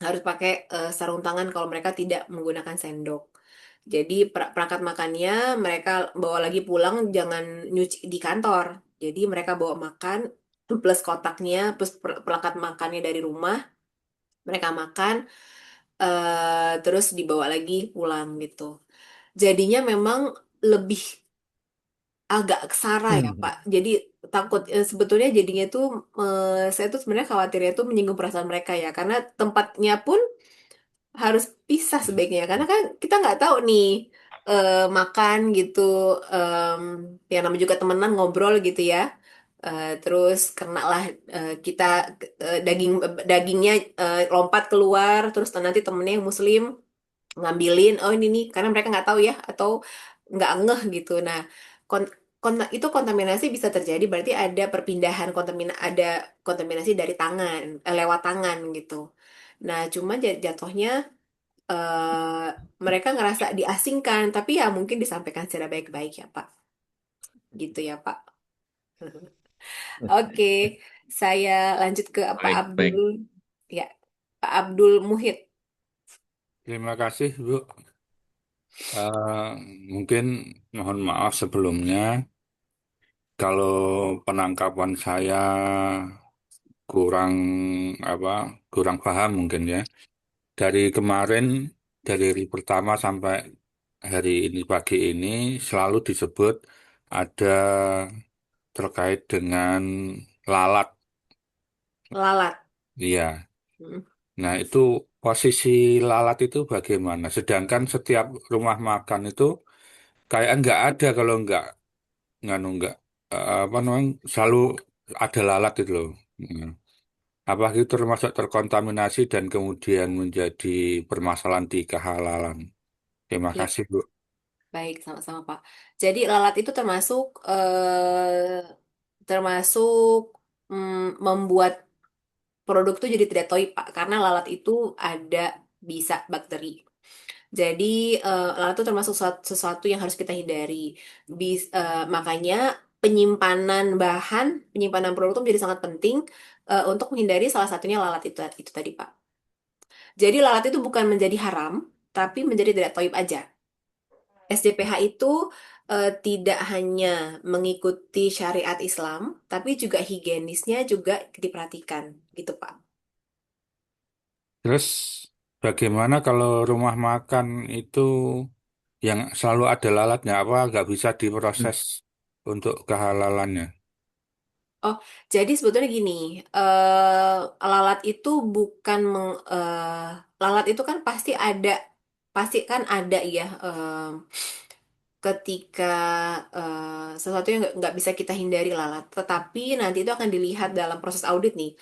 harus pakai sarung tangan kalau mereka tidak menggunakan sendok. Jadi perangkat makannya mereka bawa lagi pulang jangan nyuci di kantor. Jadi mereka bawa makan plus kotaknya plus perangkat makannya dari rumah mereka makan terus dibawa lagi pulang gitu. Jadinya memang lebih agak kesara ya Pak. Jadi takut sebetulnya jadinya tuh saya tuh sebenarnya khawatirnya tuh menyinggung perasaan mereka ya karena tempatnya pun harus pisah sebaiknya karena kan kita nggak tahu nih makan gitu em, yang namanya juga temenan ngobrol gitu ya. Terus kena lah kita dagingnya lompat keluar terus nanti temennya yang muslim ngambilin oh ini nih karena mereka nggak tahu ya atau nggak ngeh gitu. Nah, kon- itu kontaminasi bisa terjadi berarti ada kontaminasi dari tangan lewat tangan gitu. Nah, cuma jatuhnya eh, mereka ngerasa diasingkan tapi ya mungkin disampaikan secara baik-baik ya Pak. Gitu ya Pak. Oke, saya lanjut ke Pak Baik, Abdul baik. ya. Pak Abdul Muhid. Terima kasih, Bu. Eh, Mungkin mohon maaf sebelumnya. kalau penangkapan saya kurang apa kurang paham mungkin ya. Dari kemarin dari hari pertama sampai hari ini pagi ini selalu disebut ada terkait dengan lalat. Lalat. Iya. Hmm. Nah, itu posisi lalat itu bagaimana? Sedangkan setiap rumah makan itu kayak nggak ada kalau nggak apa namanya selalu ada lalat itu loh. Hmm. Apa itu termasuk terkontaminasi dan kemudian menjadi permasalahan di kehalalan? Terima Ya, kasih, Bu. baik, sama-sama Pak. Jadi lalat itu termasuk membuat produk itu jadi tidak toib Pak, karena lalat itu ada bisa bakteri. Jadi lalat itu termasuk sesuatu yang harus kita hindari. Makanya penyimpanan produk itu menjadi sangat penting untuk menghindari salah satunya lalat itu tadi Pak. Jadi lalat itu bukan menjadi haram, tapi menjadi tidak toib aja. SDPH itu tidak hanya mengikuti syariat Islam, tapi juga higienisnya juga diperhatikan, gitu Pak. Terus bagaimana kalau rumah makan itu yang selalu ada lalatnya apa nggak bisa diproses untuk kehalalannya? Oh, jadi sebetulnya gini, lalat itu bukan lalat itu kan pasti kan ada ya, ketika sesuatu yang nggak bisa kita hindari lalat. Tetapi nanti itu akan dilihat dalam proses audit nih.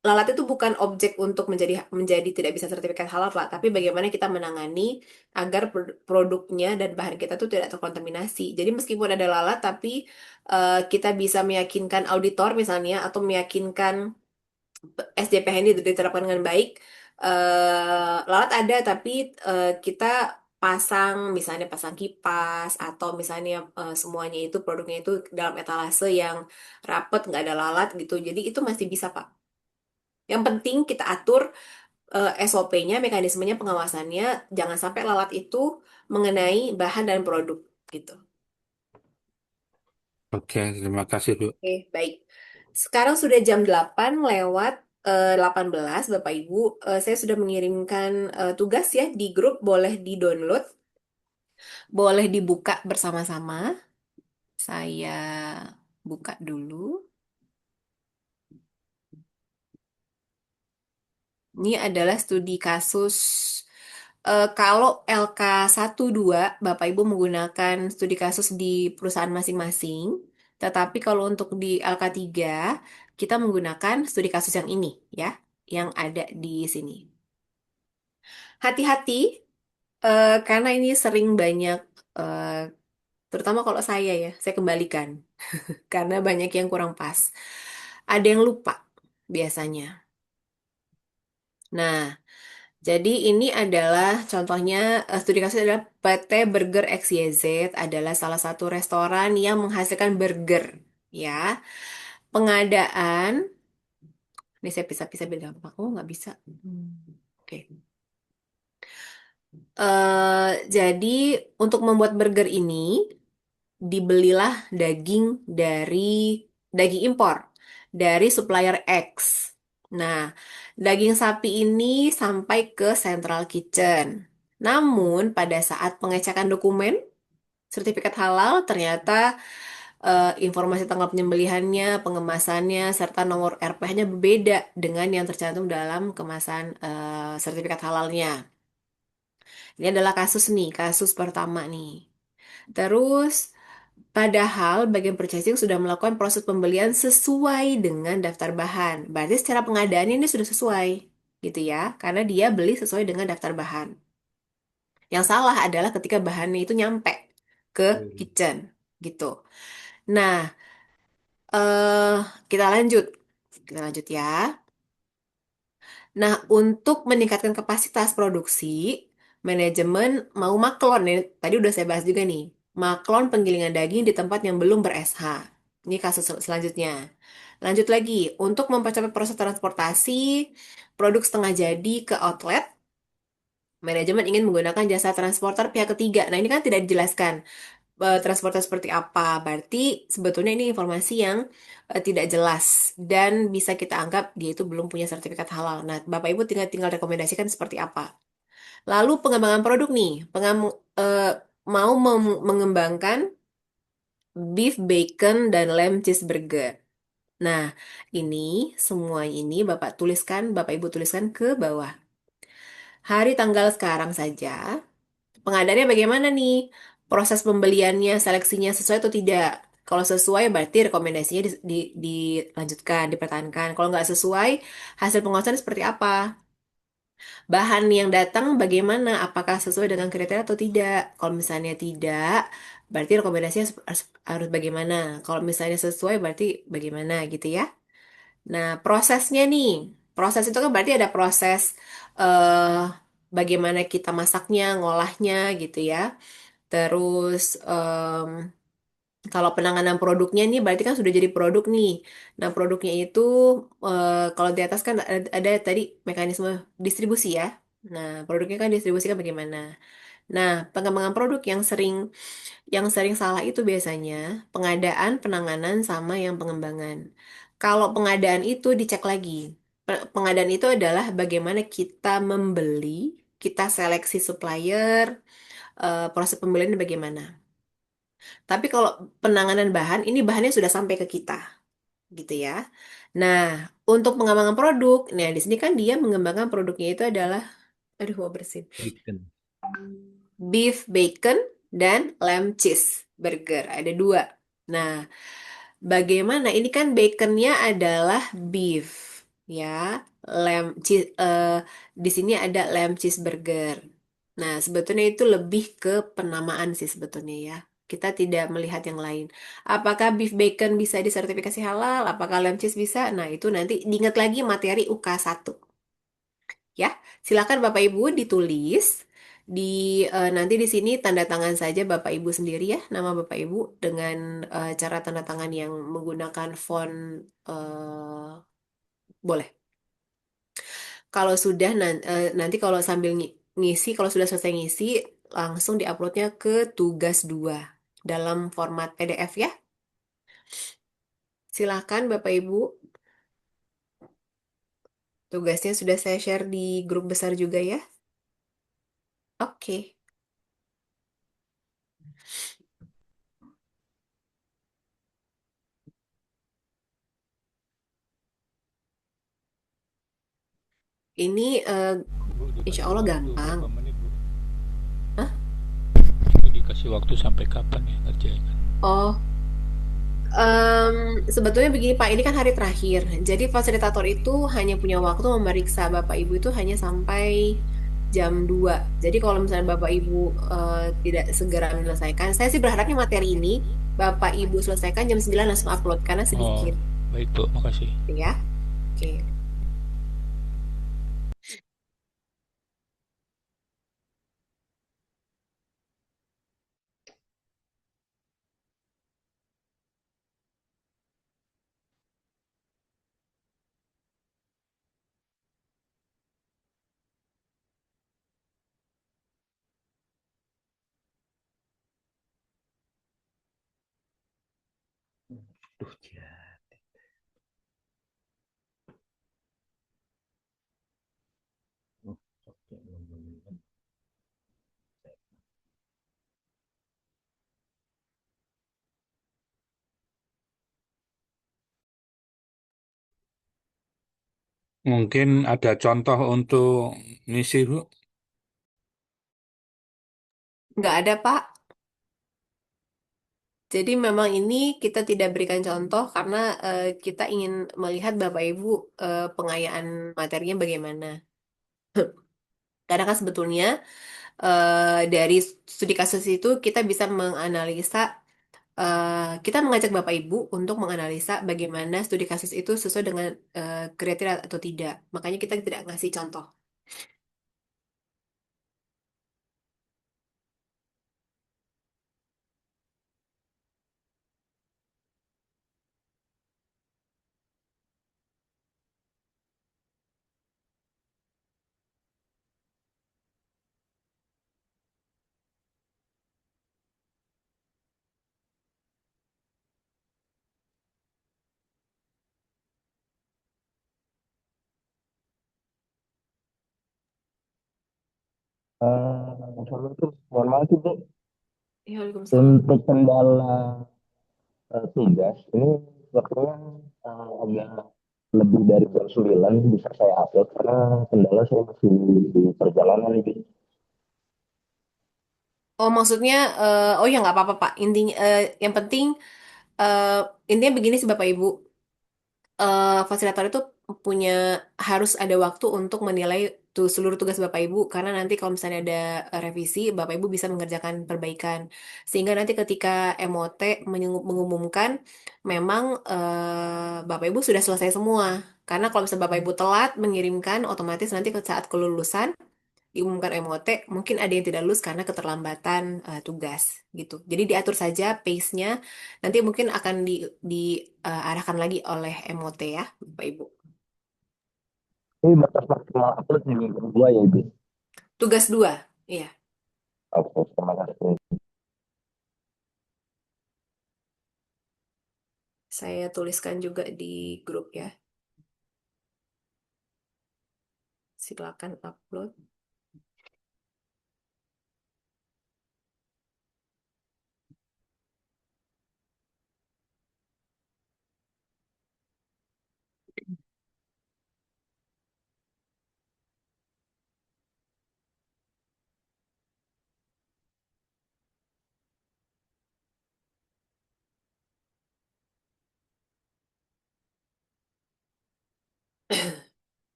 Lalat itu bukan objek untuk menjadi tidak bisa sertifikat halal, Pak, tapi bagaimana kita menangani agar produknya dan bahan kita tuh tidak terkontaminasi. Jadi meskipun ada lalat, tapi kita bisa meyakinkan auditor misalnya atau meyakinkan SDPH ini diterapkan dengan baik. Lalat ada, tapi kita misalnya pasang kipas atau misalnya semuanya itu produknya itu dalam etalase yang rapet, nggak ada lalat gitu. Jadi itu masih bisa, Pak. Yang penting kita atur SOP-nya, mekanismenya, pengawasannya, jangan sampai lalat itu mengenai bahan dan produk gitu. Oke, terima kasih, Bu. Oke, baik. Sekarang sudah jam 8 lewat 18, Bapak Ibu. Saya sudah mengirimkan tugas ya di grup, boleh di-download, boleh dibuka bersama-sama. Saya buka dulu. Ini adalah studi kasus. Kalau LK12, Bapak Ibu menggunakan studi kasus di perusahaan masing-masing. Tetapi kalau untuk di LK3, kita menggunakan studi kasus yang ini, ya, yang ada di sini. Hati-hati, karena ini sering banyak, eh, terutama kalau saya kembalikan, karena banyak yang kurang pas. Ada yang lupa, biasanya. Nah, jadi ini adalah contohnya studi kasus adalah PT Burger XYZ adalah salah satu restoran yang menghasilkan burger, ya. Pengadaan, ini saya pisah-pisah biar gampang. Oh, nggak bisa. Oke. Jadi untuk membuat burger ini dibelilah daging impor dari supplier X. Nah, daging sapi ini sampai ke Central Kitchen. Namun, pada saat pengecekan dokumen sertifikat halal, ternyata informasi tanggal penyembelihannya, pengemasannya, serta nomor RPH-nya berbeda dengan yang tercantum dalam kemasan sertifikat halalnya. Ini adalah kasus pertama nih. Terus, padahal bagian purchasing sudah melakukan proses pembelian sesuai dengan daftar bahan. Berarti secara pengadaannya ini sudah sesuai, gitu ya. Karena dia beli sesuai dengan daftar bahan. Yang salah adalah ketika bahannya itu nyampe ke kitchen, gitu. Nah, eh kita lanjut. Kita lanjut ya. Nah, untuk meningkatkan kapasitas produksi, manajemen mau maklon. Nih, tadi udah saya bahas juga nih. Maklon penggilingan daging di tempat yang belum ber-SH. Ini kasus selanjutnya. Lanjut lagi, untuk mempercepat proses transportasi produk setengah jadi ke outlet, manajemen ingin menggunakan jasa transporter pihak ketiga. Nah, ini kan tidak dijelaskan. transportnya seperti apa. Berarti sebetulnya ini informasi yang tidak jelas dan bisa kita anggap dia itu belum punya sertifikat halal. Nah, Bapak Ibu tinggal tinggal rekomendasikan seperti apa. Lalu pengembangan produk nih, eh, mau mengembangkan beef bacon dan lamb cheeseburger. Nah, ini semua ini Bapak Ibu tuliskan ke bawah. Hari tanggal sekarang saja. Pengadaannya bagaimana nih? Proses pembeliannya, seleksinya sesuai atau tidak? Kalau sesuai berarti rekomendasinya dilanjutkan, dipertahankan. Kalau nggak sesuai, hasil pengawasan seperti apa? Bahan yang datang bagaimana? Apakah sesuai dengan kriteria atau tidak? Kalau misalnya tidak, berarti rekomendasinya harus bagaimana? Kalau misalnya sesuai berarti bagaimana gitu ya? Nah, prosesnya nih. Proses itu kan berarti ada proses eh bagaimana kita masaknya, ngolahnya gitu ya. Terus kalau penanganan produknya nih berarti kan sudah jadi produk nih. Nah, produknya itu kalau di atas kan ada tadi mekanisme distribusi ya. Nah, produknya kan distribusikan bagaimana? Nah, pengembangan produk yang sering salah itu biasanya pengadaan, penanganan sama yang pengembangan. Kalau pengadaan itu dicek lagi. Pengadaan itu adalah bagaimana kita membeli, kita seleksi supplier, proses pembelian bagaimana. Tapi kalau penanganan bahan, ini bahannya sudah sampai ke kita, gitu ya. Nah, untuk pengembangan produk, nah di sini kan dia mengembangkan produknya itu adalah, aduh mau bersin, Bacon. beef bacon dan lamb cheese burger. Ada dua. Nah, bagaimana? Ini kan baconnya adalah beef, ya. Lamb cheese, di sini ada lamb cheeseburger. Nah, sebetulnya itu lebih ke penamaan sih sebetulnya ya. Kita tidak melihat yang lain. Apakah beef bacon bisa disertifikasi halal? Apakah lamb cheese bisa? Nah, itu nanti diingat lagi materi UK1. Ya, silakan Bapak Ibu ditulis di nanti di sini tanda tangan saja Bapak Ibu sendiri ya, nama Bapak Ibu dengan cara tanda tangan yang menggunakan font boleh. Kalau sudah nanti kalau sambil ngisi, kalau sudah selesai ngisi, langsung diuploadnya ke tugas 2 dalam format PDF ya. Silakan Bapak Ibu, tugasnya sudah saya share di grup besar juga ya. Oke. Ini Bu, insya dikasih Allah waktu gampang. berapa menit, Bu? Hah? Ini dikasih waktu sampai kapan ya ngerjainnya? Oh, sebetulnya begini Pak, ini kan hari terakhir. Jadi fasilitator itu hanya punya waktu memeriksa Bapak Ibu itu hanya sampai jam 2. Jadi kalau misalnya Bapak Ibu tidak segera menyelesaikan, saya sih berharapnya materi ini Bapak Ibu selesaikan jam 9 langsung upload karena Oh, sedikit baik Bu, makasih. ya. Oke. Duh, ya. Oh, oke. Mungkin ada contoh untuk misi, Bu. Nggak ada Pak. Jadi memang ini kita tidak berikan contoh karena kita ingin melihat Bapak Ibu pengayaan materinya bagaimana. Karena kan sebetulnya dari studi kasus itu kita bisa menganalisa, kita mengajak Bapak Ibu untuk menganalisa bagaimana studi kasus itu sesuai dengan kriteria atau tidak. Makanya kita tidak ngasih contoh. Assalamualaikum. Mohon maaf itu Ya, Waalaikumsalam. untuk kendala tugas ini waktunya agak lebih dari jam 9 bisa saya upload karena kendala saya masih di perjalanan ini. Oh, maksudnya, oh ya nggak apa-apa Pak. Intinya, yang penting, eh, intinya begini sih Bapak Ibu. Fasilitator itu punya harus ada waktu untuk menilai seluruh tugas Bapak Ibu karena nanti kalau misalnya ada revisi Bapak Ibu bisa mengerjakan perbaikan sehingga nanti ketika MOT mengumumkan memang Bapak Ibu sudah selesai semua karena kalau misalnya Bapak Ibu telat mengirimkan otomatis nanti ke saat kelulusan diumumkan MOT, mungkin ada yang tidak lulus karena keterlambatan tugas gitu. Jadi diatur saja pace-nya, nanti mungkin akan diarahkan lagi oleh MOT ya, Bapak Ibu. Ini batas maksimal upload di minggu kedua ya Ibu. Tugas dua, iya. Oke, terima kasih. Saya tuliskan juga di grup ya. Silakan upload.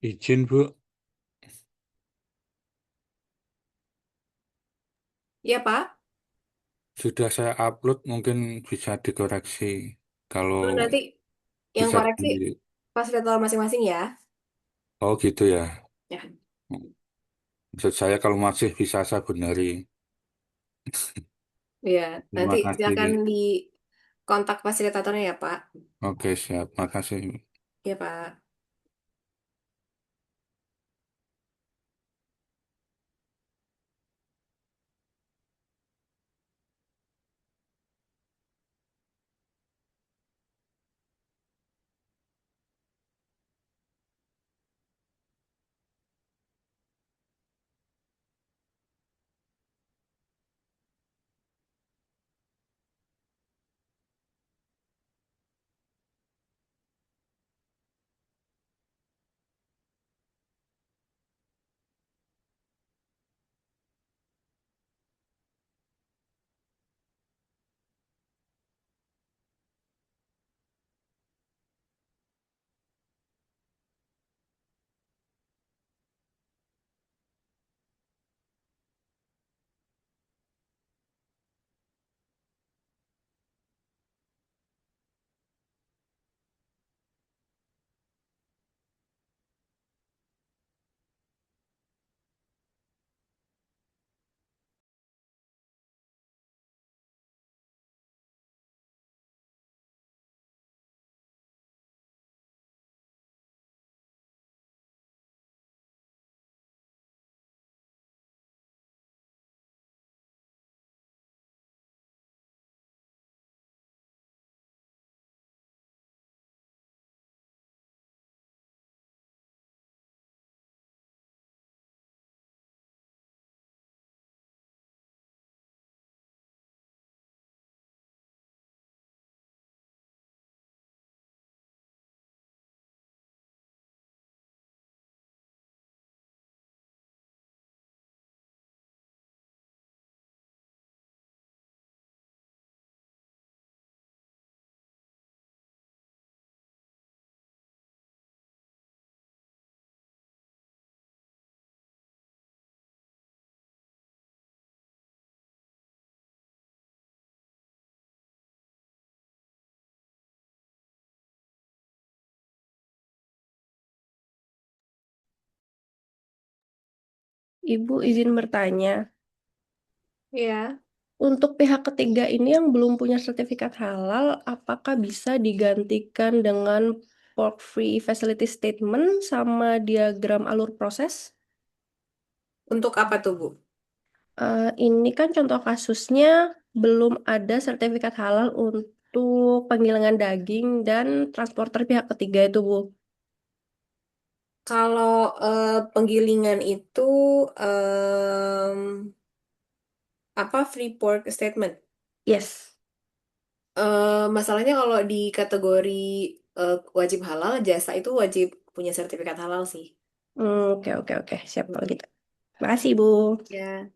Izin, Bu. Iya, Pak. Sudah saya upload, mungkin bisa dikoreksi. Kalau Oh, nanti yang bisa koreksi di... fasilitator masing-masing ya. Oh gitu ya. Ya, Maksud saya kalau masih bisa saya benari. iya. Nanti Terima silakan kasih. di kontak fasilitatornya ya, Pak. Oke, siap. Makasih. Iya, Pak. Ibu izin bertanya, Iya. untuk pihak ketiga ini yang belum punya sertifikat halal, apakah bisa digantikan dengan pork free facility statement sama diagram alur proses? Untuk apa tuh, Bu? Ini kan contoh kasusnya belum ada sertifikat halal untuk penggilingan daging dan transporter pihak ketiga itu, Bu. Kalau penggilingan itu em, apa free pork statement? Yes. Masalahnya kalau di kategori wajib halal, jasa itu wajib punya sertifikat halal sih. Oke, oke, oke. Siap kalau gitu. Makasih, Bu. Ya.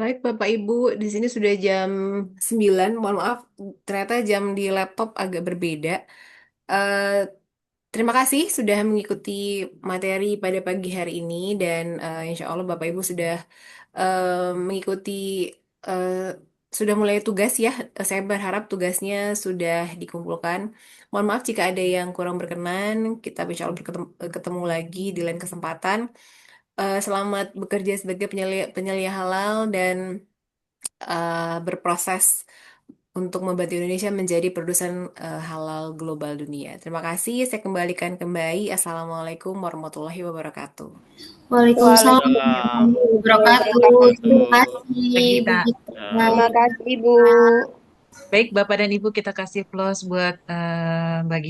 Baik, Bapak Ibu, di sini sudah jam 9. Mohon maaf, ternyata jam di laptop agak berbeda. Eh, Terima kasih sudah mengikuti materi pada pagi hari ini dan insya Allah Bapak Ibu sudah mengikuti eh, sudah mulai tugas ya. Saya berharap tugasnya sudah dikumpulkan. Mohon maaf jika ada yang kurang berkenan. Kita insya Allah ketemu lagi di lain kesempatan. Selamat bekerja sebagai penyelia halal dan berproses untuk membantu Indonesia menjadi produsen halal global dunia. Terima kasih. Saya kembalikan kembali. Assalamualaikum warahmatullahi wabarakatuh. Waalaikumsalam Waalaikumsalam warahmatullahi wabarakatuh. Terima kasih, Teh Bu Gita. Gita. Terima kasih, Bu. Baik, Bapak dan Ibu, kita kasih plus buat Mbak Gita.